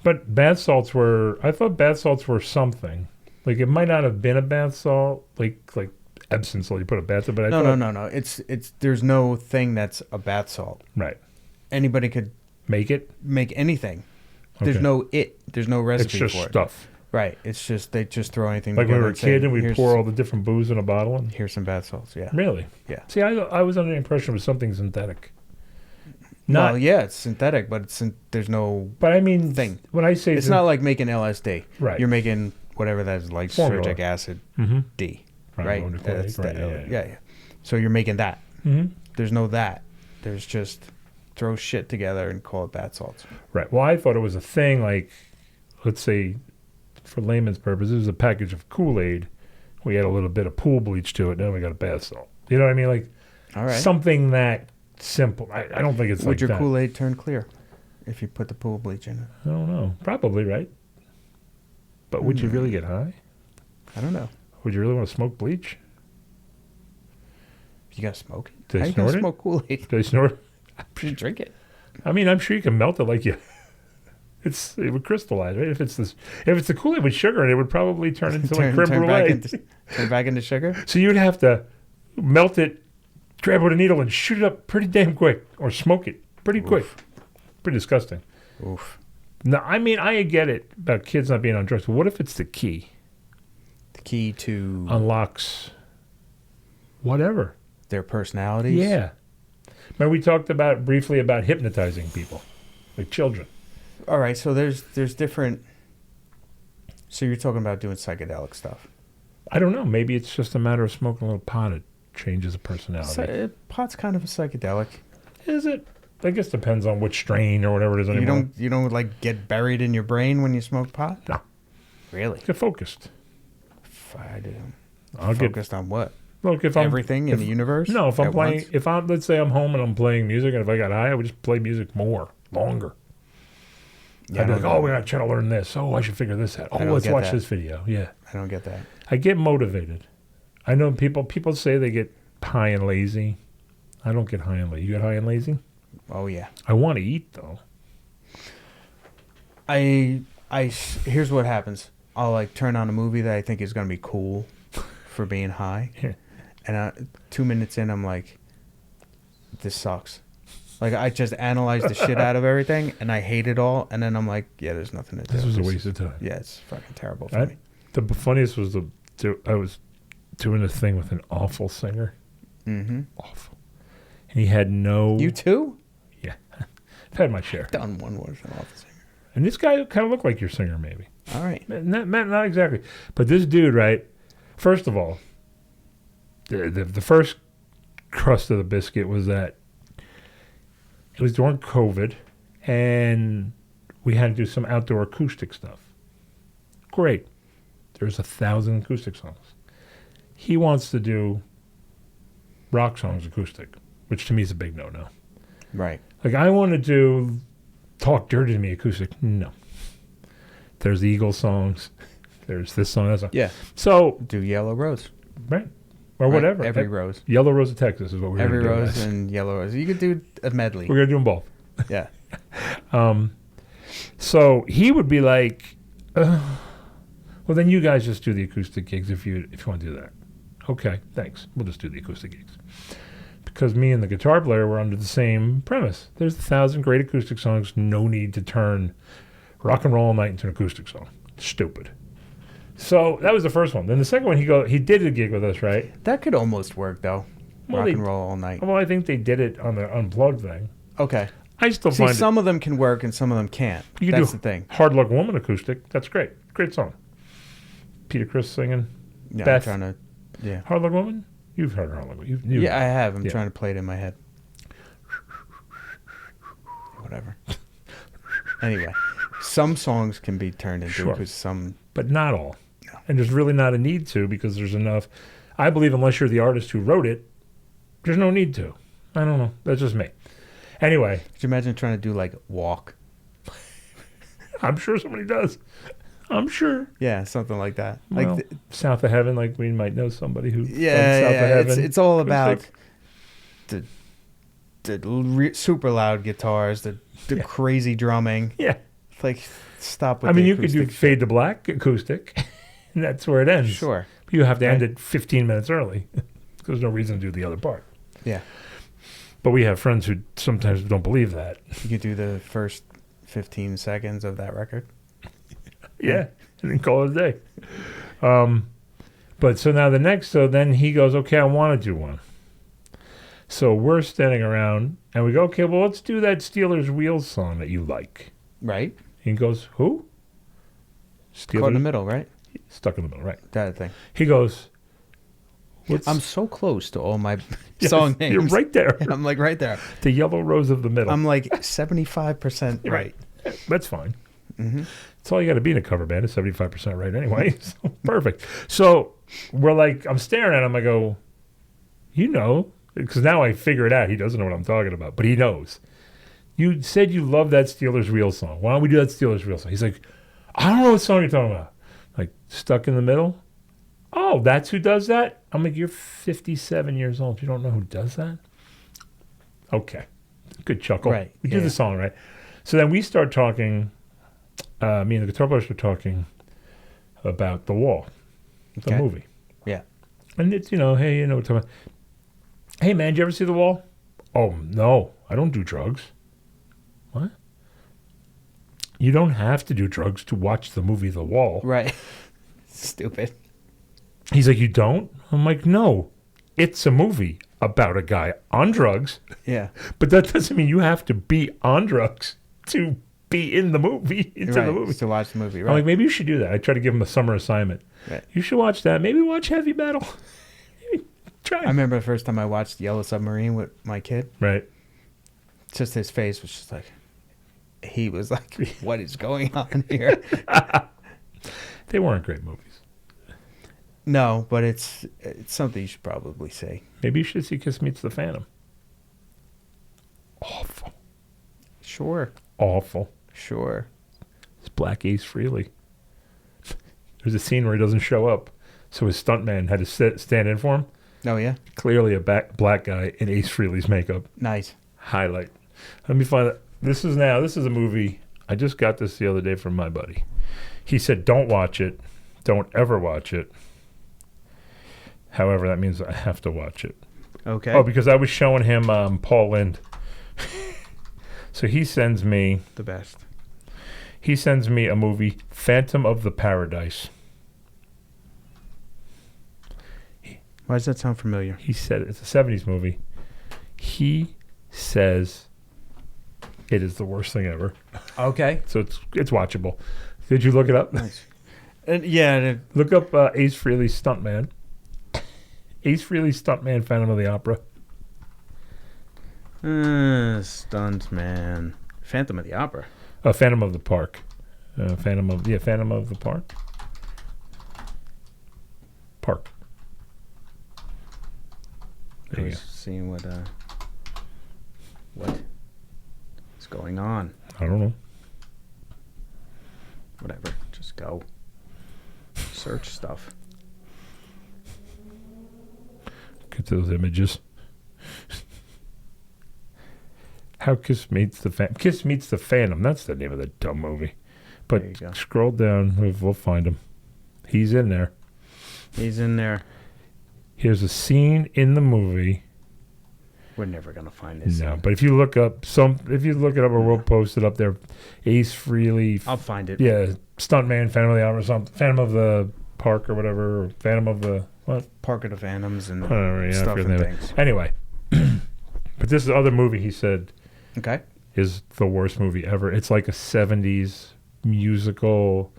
But bath salts were. I thought bath salts were something. Like it might not have been a bath salt, like Epsom salt. You put a bath salt, but I thought, No. It's there's no thing that's a bath salt. Right. Anybody could Make it. make anything. There's Okay. there's no It's recipe just for it. Stuff. Right. It's just they just throw anything Like when we together were a and say, kid and we'd "Here's- pour all the different booze in a bottle. And Here's some bath salts. Yeah. really. Yeah. See, I was under the impression it was something synthetic. Well, yeah, it's synthetic, but there's no But I mean, thing. when I say It's not like making LSD. Right. You're making whatever that is, like Formula. lysergic acid Mhm. D. Right, Right. nucleic, That's right, that- yeah. yeah. So you're making that. Mhm. There's no that. There's just throw shit together and call it bath salts. Right. Well, I thought it was a thing like, let's say, for layman's purposes, it was a package of Kool-Aid. We had a little bit of pool bleach to it. Then we got a bath salt. You know what I mean? Like All right. something that simple. I don't think it's Would like your that. Kool-Aid turn clear if you put the pool bleach in it? I don't know. Probably, right? But would you really get high? I don't know. Would you really want to smoke bleach? You gotta smoke it. Did How I you gonna snort it? smoke Kool-Aid? Did I snort? You drink it. I mean, I'm sure you can melt it like you. It would crystallize, right? If it's the Kool-Aid with sugar, and it would probably turn into like creme brulee. Turn back into sugar. So you'd have to melt it, grab it with a needle, and shoot it up pretty damn quick, or smoke it pretty quick. Pretty disgusting. Oof. No, I mean, I get it about kids not being on drugs, but what if it's the key? The key to Unlocks whatever. their personalities. Yeah. Remember we talked briefly about hypnotizing people, like children. All right. So there's different. So you're talking about doing psychedelic stuff. I don't know. Maybe it's just a matter of smoking a little pot. It changes a personality. Pot's kind of a psychedelic. Is it? I guess depends on which strain or whatever it is anymore. You don't like get buried in your brain when you smoke pot. No. Really? Get focused. I'll focused on what? Look, if everything in the universe. No, if I'm playing, once? let's say I'm home and I'm playing music, and if I got high, I would just play music longer. Yeah, I'd be like, oh, we got to learn this. Oh, I should figure this out. Oh, let's watch this video. Yeah. I don't get that. I get motivated. I know people say they get high and lazy. I don't get high and lazy. You get high and lazy? Oh, yeah. I want to eat, though. Here's what happens. I'll like turn on a movie that I think is going to be cool for being high. Yeah. And 2 minutes in, I'm like, this sucks. Like, I just analyzed the shit out of everything, and I hate it all. And then I'm like, yeah, there's nothing to do. This was a waste of time. Yeah, it's fucking terrible for me. The funniest was I was doing a thing with an awful singer. Mm-hmm. Awful. And he had no... You too? Yeah. I've had my share. Done one with an awful singer. And this guy kind of looked like your singer, maybe. All right. Not exactly. But this dude, right, first of all, the first crust of the biscuit was that it was during COVID, and we had to do some outdoor acoustic stuff. Great. There's 1,000 acoustic songs. He wants to do rock songs acoustic, which to me is a big no-no. Right. Like, I want to do Talk Dirty to Me acoustic. No. There's the Eagles songs. There's this song, that song. Yeah. So do Yellow Rose. Right. Or whatever. Every Rose. Yellow Rose of Texas is what we're going to do. Every Rose and Yellow Rose. You could do a medley. We're going to do them both. Yeah. So he would be like, well, then you guys just do the acoustic gigs if you want to do that. Okay, thanks. We'll just do the acoustic gigs. Because me and the guitar player were under the same premise. There's 1,000 great acoustic songs. No need to turn Rock and Roll All Night into an acoustic song. Stupid. So that was the first one. Then the second one, he did a gig with us, right? That could almost work, though. Well, Rock and Roll All Night. Well, I think they did it on the Unplugged thing. Okay. I still find some of them can work and some of them can't. That's the thing. Hard Luck Woman acoustic. That's great. Great song. Peter Criss singing. Yeah, Beth. I'm trying to... Yeah. Hard Luck Woman? You've heard Hard Luck Woman. Yeah, I have. I'm trying to play it in my head. Whatever. Anyway, some songs can be turned into because some... But not all. No. And there's really not a need to because there's enough. I believe unless you're the artist who wrote it, there's no need to. I don't know. That's just me. Anyway. Could you imagine trying to do like Walk? I'm sure somebody does. I'm sure. Yeah, something like that. Well, like South of Heaven, like we might know somebody who. Yeah, South of Heaven. It's all about the super loud guitars, the crazy drumming. Yeah. Like, stop with I mean, you could do Fade to Black acoustic, and that's where it ends. Sure. You have to end it 15 minutes early because there's no reason to do the other part. Yeah. But we have friends who sometimes don't believe that. You could do the first 15 seconds of that record. Yeah, and then call it a day. But so now then he goes, okay, I want to do one. So we're standing around, and we go, okay, well, let's do that Steelers Wheels song that you like. Right. He goes, who? Steelers? Caught in the middle, right? Stuck in the middle, right. That thing. He goes, I'm so close to all my song names. You're right there. I'm like right there. The Yellow Rose of the Middle. I'm like 75% right. That's fine. Mm-hmm. That's all you got to be in a cover band is 75% right anyway. So, perfect. So we're like, I'm staring at him. I go, because now I figure it out. He doesn't know what I'm talking about, but he knows. You said you love that Steelers Wheel song. Why don't we do that Steelers Wheel song? He's like, I don't know what song you're talking about. Like, Stuck in the Middle? Oh, that's who does that? I'm like, you're 57 years old. You don't know who does that? Okay. Good chuckle. Right. We do the song, right? So then we start talking, me and the guitar player start talking about The Wall, the movie. Yeah. And it's, hey, we're talking about, hey, man, did you ever see The Wall? Oh, no, I don't do drugs. What? You don't have to do drugs to watch the movie The Wall. Right. Stupid. He's like, you don't? I'm like, no. It's a movie about a guy on drugs. Yeah. But that doesn't mean you have to be on drugs to be in the movie, the movie. To watch the movie, right. I'm like, maybe you should do that. I try to give him a summer assignment. Right. You should watch that. Maybe watch Heavy Metal. Try. I remember the first time I watched Yellow Submarine with my kid. Right. Just his face was just like, he was like, what is going on here? They weren't great movies. No, but it's something you should probably see. Maybe you should see Kiss Meets the Phantom. Awful. Sure. Awful. Sure. It's Black Ace Frehley. There's a scene where he doesn't show up, so his stuntman had to stand in for him. Oh, yeah? Clearly a black guy in Ace Frehley's makeup. Nice. Highlight. Let me find it. This is a movie. I just got this the other day from my buddy. He said, don't watch it. Don't ever watch it. However, that means I have to watch it. Okay. Oh, because I was showing him Paul Lynde. So he sends me... The best. He sends me a movie, Phantom of the Paradise. Why does that sound familiar? He said it's a 70s movie. He says it is the worst thing ever. Okay. So it's watchable. Did you look it up? Nice. Yeah. Look up Ace Frehley Stuntman. Ace Frehley Stuntman, Phantom of the Opera. Stuntman. Phantom of the Opera. Phantom of the Park. Phantom of the Park. Park. There I you was go. seeing what is going on. I don't know. Whatever. Just go. Search stuff. Get to those images. How Kiss Meets the Phantom. That's the name of the dumb movie. But scroll down. We'll find him. He's in there. He's in there. Here's a scene in the movie. We're never gonna find this. No, but if you look it up, or we'll post it up there. Ace Frehley. I'll find it. Yeah, Stuntman, Phantom of the Opera, something. Phantom of the Park or whatever. Or Phantom of the what? Park of the Phantoms and stuff and things. Anyway, but this other movie he said. Okay. Is the worst movie ever. It's like a 70s musical,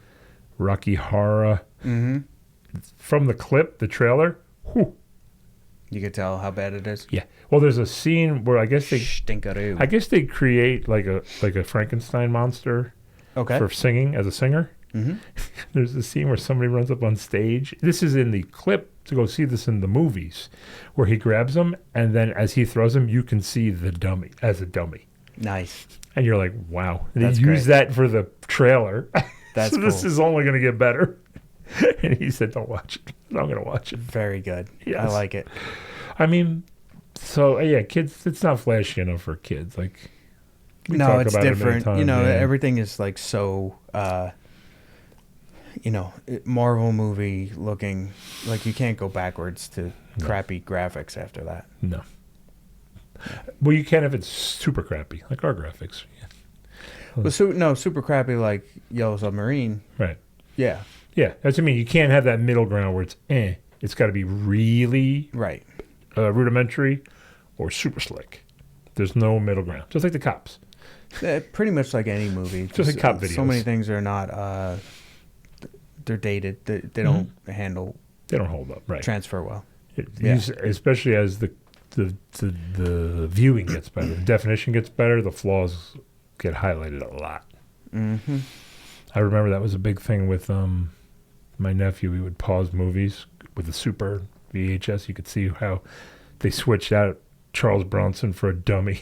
Rocky Horror. Mm-hmm. From the clip, the trailer, whew. You could tell how bad it is. Yeah. Well, there's a scene where I guess they create like a Frankenstein monster. Okay. For singing as a singer. Mm-hmm. There's a scene where somebody runs up on stage. This is in the clip. To go see this in the movies, where he grabs them, and then as he throws them, you can see the dummy as a dummy. Nice. And you're like, wow. And That's he used that for the trailer. That's so this is only going to get better. And he said, don't watch it. I'm going to watch it. Very good. Yes. I like it. I mean, so, yeah, kids, it's not flashy enough for kids. Like, no, it's different. Everything is like so... Marvel movie looking, like you can't go backwards to crappy graphics after that. No. Well, you can if it's super crappy, like our graphics. Yeah. Well, super crappy like Yellow Submarine. Right. Yeah. Yeah, that's what I mean. You can't have that middle ground where it's It's got to be really right, rudimentary or super slick. There's no middle ground. Just like the Cops. Pretty much like any movie. Just like cop videos. So many things are not... they're dated. They don't handle. They don't hold up. Right. Transfer well. Especially as the viewing gets better, the definition gets better, the flaws get highlighted a lot. Mm-hmm. I remember that was a big thing with my nephew. We would pause movies with the super VHS. You could see how they switched out Charles Bronson for a dummy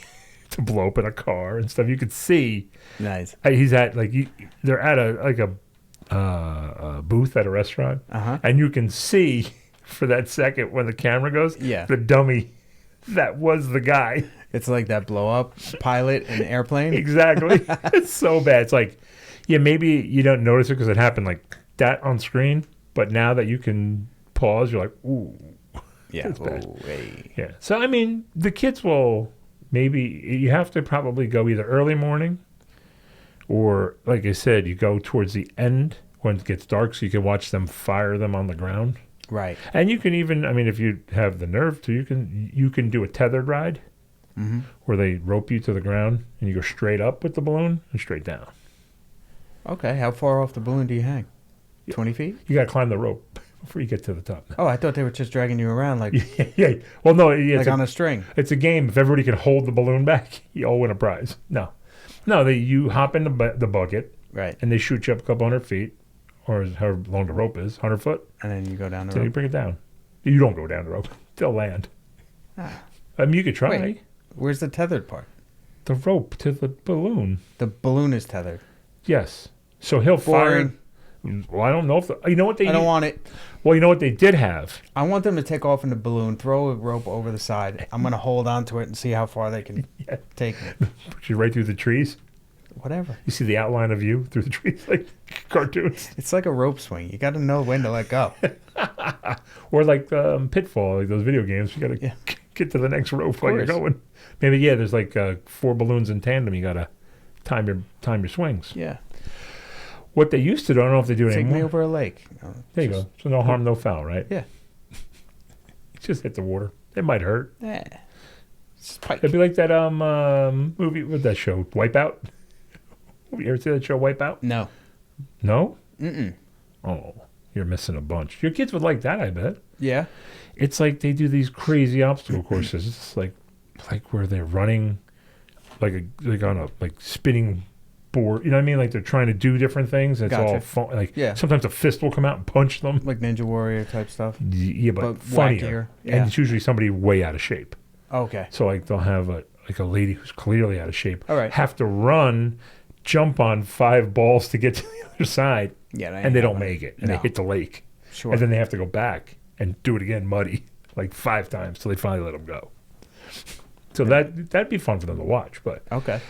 to blow up in a car and stuff. You could see. Nice. He's at they're at a booth at a restaurant, and you can see for that second when the camera goes, the dummy that was the guy. It's like that blow up pilot in an airplane. Exactly. It's so bad. It's like, maybe you don't notice it because it happened like that on screen, but now that you can pause, you're like, ooh, it's bad. Hey. Yeah. So I mean, the kids will you have to probably go either early morning. Or, like I said, you go towards the end when it gets dark so you can watch them fire them on the ground. Right. And you can even, if you have the nerve to, you can do a tethered ride where they rope you to the ground and you go straight up with the balloon and straight down. Okay. How far off the balloon do you hang? 20 feet? You got to climb the rope before you get to the top. Oh, I thought they were just dragging you around like... Yeah. Well, no. It's on a string. It's a game. If everybody can hold the balloon back, you all win a prize. No, you hop in the bucket, right, and they shoot you up a couple 100 feet or however long the rope is, 100 foot. And then you go down the So you rope. bring it down. You don't go down the rope. They'll land. Ah. I mean, you could try. Wait. Where's the tethered part? The rope to the balloon. The balloon is tethered. Yes. So he'll Boring. fire. Well, I don't know if you know what they. I don't want it. Well, you know what they did have. I want them to take off in the balloon, throw a rope over the side. I'm gonna hold on to it and see how far they can take me. Put you right through the trees. Whatever. You see the outline of you through the trees like cartoons. It's like a rope swing. You got to know when to let go. Or like Pitfall, like those video games. You got to get to the next rope while you're going. Maybe there's like 4 balloons in tandem. You got to time your swings. Yeah. What they used to do, I don't know if they do it Take anymore. me over a lake. There you go. So no harm, no foul, right? Yeah. Just hit the water. It might hurt. Spike. It'd be like that movie with that show, Wipeout. You ever see that show, Wipeout? No. No? Mm-mm. Oh, you're missing a bunch. Your kids would like that, I bet. Yeah. It's like they do these crazy obstacle courses. It's like where they're running like on a spinning board. You know what I mean? Like they're trying to do different things. It's all fun. Sometimes a fist will come out and punch them. Like Ninja Warrior type stuff. Yeah, but funnier. Yeah. And it's usually somebody way out of shape. Okay. So like they'll have a lady who's clearly out of shape. All right. Have to run, jump on 5 balls to get to the other side. Yeah. And they don't make it. And they hit the lake. Sure. And then they have to go back and do it again muddy, like 5 times till they finally let them go. So that'd be fun for them to watch. But okay.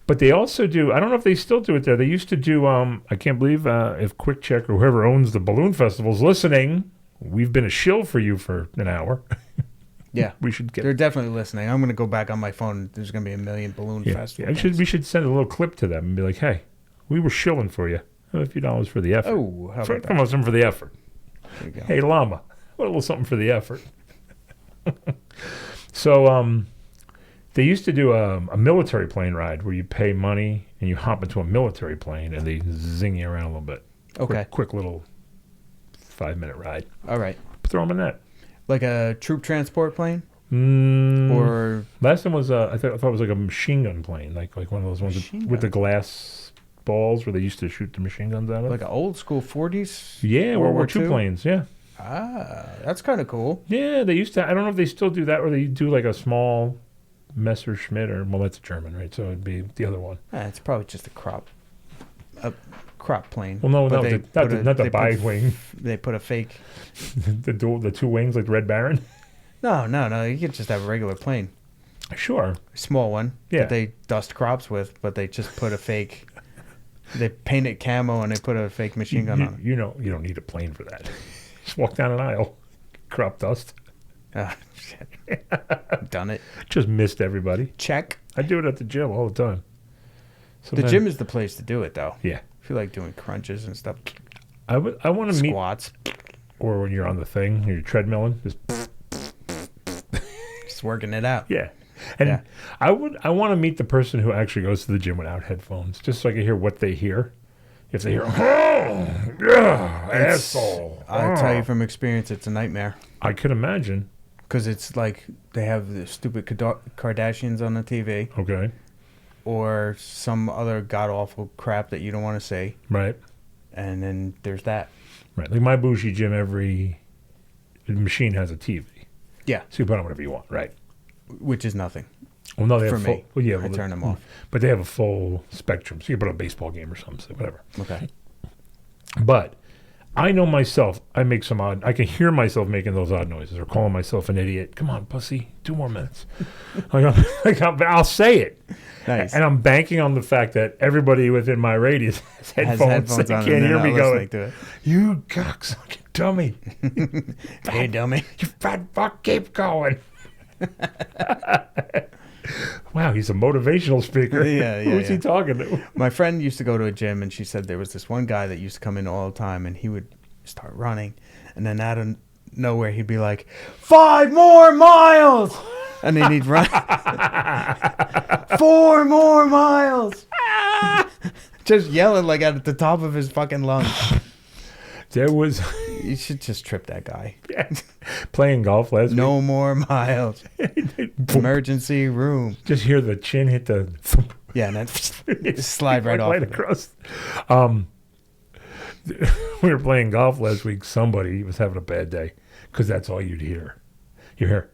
But they also do, I don't know if they still do it there. They used to do, I can't believe if Quick Check or whoever owns the balloon festivals listening, we've been a shill for you for an hour. Yeah. We should get. They're definitely listening. I'm going to go back on my phone. There's going to be a million balloon festivals. Yeah, we should send a little clip to them and be like, hey, we were shilling for you. A few dollars for the effort. Oh, how about that? Something for the effort. There you go. Hey, Llama, what a little something for the effort. So, they used to do a military plane ride where you pay money and you hop into a military plane and they zing you around a little bit. Okay. Quick little 5-minute ride. All right. Throw them in that. Like a troop transport plane? Or last time was I thought it was like a machine gun plane, like one of those ones with the glass balls where they used to shoot the machine guns out of. Like an old school 40s? Yeah, World War II planes, yeah. Ah, that's kind of cool. Yeah, they used to. I don't know if they still do that or they do like a small Messerschmitt or, well, that's a German, right? So it'd be the other one. It's probably just a crop plane. Well, no, not the bi-wing. They put a fake. the 2 wings like Red Baron? No. You could just have a regular plane. Sure. A small one. Yeah. That they dust crops with, but they just put a fake. They paint it camo and they put a fake machine gun on it. You know, you don't need a plane for that. Just walk down an aisle. Crop dust. Ah, shit. Done it. Just missed everybody. Check. I do it at the gym all the time. The gym is the place to do it, though. Yeah. I feel like doing crunches and stuff. I want to meet squats, or when you're on the thing, you're treadmilling, just working it out. Yeah, and I want to meet the person who actually goes to the gym without headphones, just so I can hear what they hear. If they hear, asshole, I'll tell you from experience, it's a nightmare. I could imagine. Because it's like they have the stupid Kardashians on the TV. Okay. Or some other god-awful crap that you don't want to say. Right. And then there's that. Right. Like my bougie gym, every machine has a TV. Yeah. So you put on whatever you want, right? Which is nothing. Well, no, they for have me. Well, yeah, I turn them off. But they have a full spectrum. So you can put on a baseball game or something, so whatever. Okay. But I know myself, I can hear myself making those odd noises or calling myself an idiot. Come on, pussy, 2 more minutes. I'll say it. Nice. And I'm banking on the fact that everybody within my radius has headphones so they on can't hear me going, to it. You cocksucking dummy. Hey, dummy. You fat fuck, keep going. Wow, he's a motivational speaker. Yeah. Who's he talking to? My friend used to go to a gym, and she said there was this one guy that used to come in all the time, and he would start running, and then out of nowhere he'd be like, 5 more miles! And then he'd run 4 more miles! Just yelling like at the top of his fucking lungs. You should just trip that guy. Yeah. Playing golf last week. No more miles. Emergency room. Just hear the chin hit the... Yeah, and then slide right off. Right across. We were playing golf last week. Somebody was having a bad day because that's all you'd hear. You hear,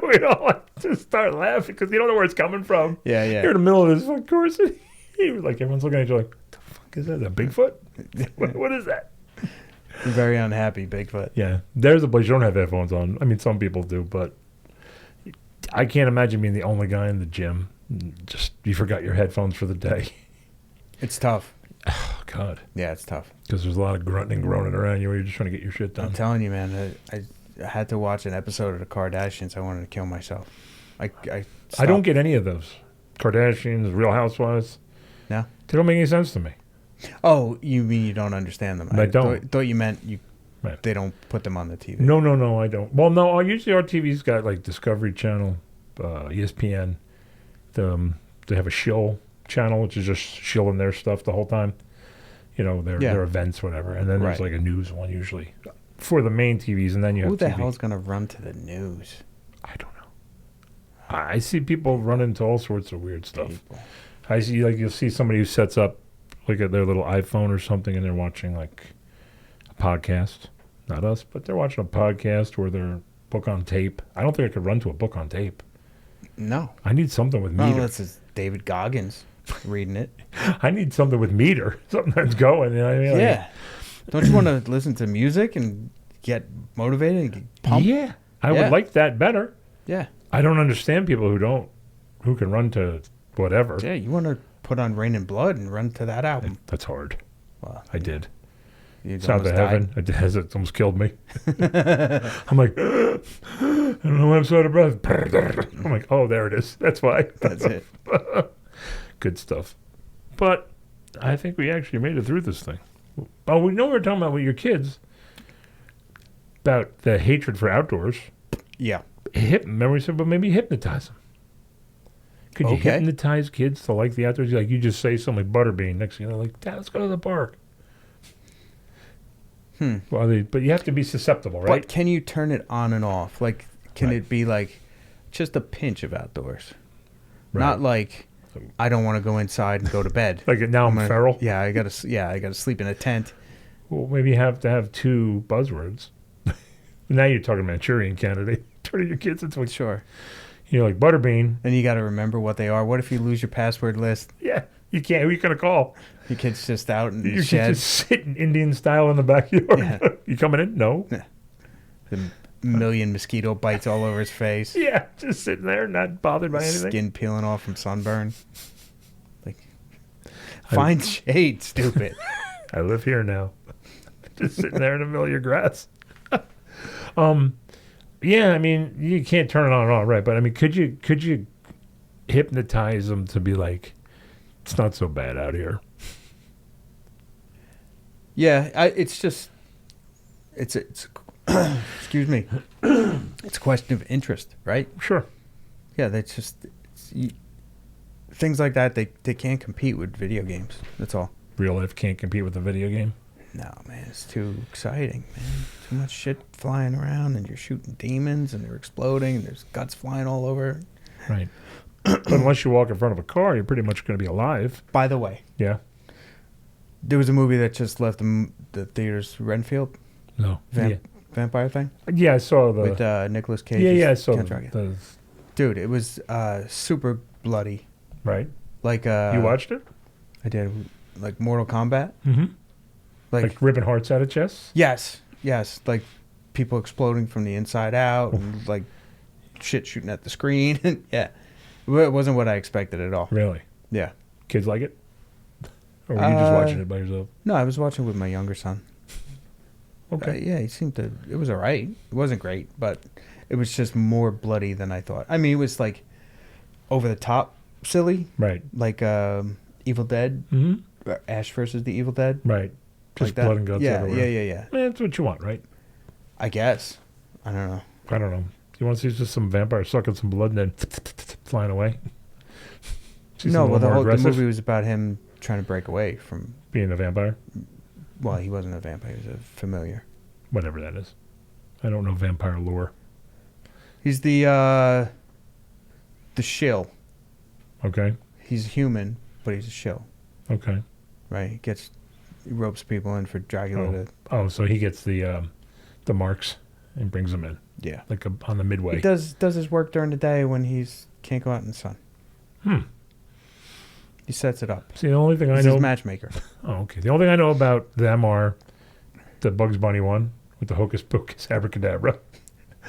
we'd all like to start laughing because you don't know where it's coming from. Yeah. You're in the middle of this course. And he was like, everyone's looking at you like, what the fuck is that? Is that Bigfoot? What is that? You're very unhappy, Bigfoot. Yeah. There's a place you don't have headphones on. I mean, some people do, but I can't imagine being the only guy in the gym. Just, you forgot your headphones for the day. It's tough. Oh, God. Yeah, it's tough. Because there's a lot of grunting and groaning around you where you're just trying to get your shit done. I'm telling you, man, I had to watch an episode of the Kardashians. I wanted to kill myself. I don't get any of those. Kardashians, Real Housewives. No? They don't make any sense to me. Oh, you mean you don't understand them? I don't. Thought you meant Right. They don't put them on the TV. No, I don't. Well, no, usually our TV's got like Discovery Channel, ESPN. They have a shill channel, which is just shilling their stuff the whole time. You know, their events, whatever. And then there's like a news one usually for the main TVs, and then you have Who the TV. hell's going to run to the news? I don't know. I see people run into all sorts of weird stuff. I see, like, you'll see somebody who sets up like their little iPhone or something, and they're watching like a podcast. Not us, but they're watching a podcast or their book on tape. I don't think I could run to a book on tape. No. I need something with meter. Unless it's David Goggins reading it. I need something with meter, something that's going. You know what I mean? Yeah. Don't you want to listen to music and get motivated and get pumped? Yeah. I would like that better. Yeah. I don't understand people who can run to whatever. Yeah, you want to put on Rain and Blood and run to that album. That's hard. Well, I did. Sound of Heaven. It almost killed me. I'm like, I don't know why I'm so out of breath. I'm like, oh, there it is. That's why. That's it. Good stuff. But I think we actually made it through this thing. Oh, we know we were talking about with your kids about the hatred for outdoors. Yeah. Remember we said, but maybe hypnotize them. Could you hypnotize kids to like the outdoors? Like you just say something like Butterbean. Next thing you know, like, Dad, let's go to the park. Well, but you have to be susceptible, right? But can you turn it on and off? Like, can it be like just a pinch of outdoors? Right. Not like I don't want to go inside and go to bed. Like now I'm feral. Yeah, I gotta sleep in a tent. Well, maybe you have to have two buzzwords. Now you're talking Manchurian Candidate. Turning your kids into sure. You're like Butterbean. And you got to remember what they are. What if you lose your password list? Yeah, you can't. Who are you gonna call? Your kid's just out in the shed. You're just sitting Indian style in the backyard. Yeah. You coming in? No. Yeah. The million mosquito bites all over his face. Yeah, just sitting there, not bothered by anything. Skin peeling off from sunburn. Like, find shade, stupid. I live here now. Just sitting there in the middle of your grass. Yeah, I mean, you can't turn it on and off, right? But I mean, could you hypnotize them to be like, it's not so bad out here? Yeah, it's excuse me. It's a question of interest, right? Sure. Yeah, that's just things like that. They can't compete with video games. That's all. Real life can't compete with a video game. No, man, it's too exciting, man. Too much shit flying around, and you're shooting demons, and they're exploding, and there's guts flying all over. Right. But unless you walk in front of a car, you're pretty much going to be alive. By the way. Yeah. There was a movie that just left the theaters, Renfield. No. Vampire thing? Yeah, I saw the... With Nicolas Cage. Yeah, I saw the... Dude, it was super bloody. Right. Like... you watched it? I did. Like Mortal Kombat. Mm-hmm. Like ripping hearts out of chests? Yes. Like people exploding from the inside out and like shit shooting at the screen. Yeah. It wasn't what I expected at all. Really? Yeah. Kids like it? Or were you just watching it by yourself? No, I was watching with my younger son. Okay. Yeah, it was all right. It wasn't great, but it was just more bloody than I thought. I mean, it was like over the top silly. Right. Like Evil Dead. Mm-hmm. Ash versus the Evil Dead. Right. Just like blood and guts everywhere. Yeah. That's what you want, right? I guess. I don't know. You want to see just some vampire sucking some blood and then flying away? No, well, the movie was about him trying to break away from... being a vampire? Well, he wasn't a vampire. He was a familiar. Whatever that is. I don't know vampire lore. He's the shill. Okay. He's human, but he's a shill. Okay. Right? He ropes people in for Dracula to... So he gets the marks and brings them in. Yeah. Like on the midway. He does his work during the day when can't go out in the sun. He sets it up. See, the only thing I He's know... his matchmaker. Oh, okay. The only thing I know about them are the Bugs Bunny one with the Hocus Pocus Abracadabra.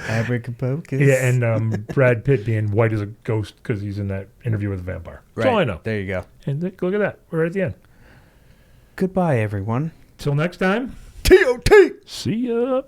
Abracadabra. Yeah, and Brad Pitt being white as a ghost because he's in that interview with a vampire. That's all I know. There you go. And look at that. We're right at the end. Goodbye, everyone. Till next time. T.O.T. See ya.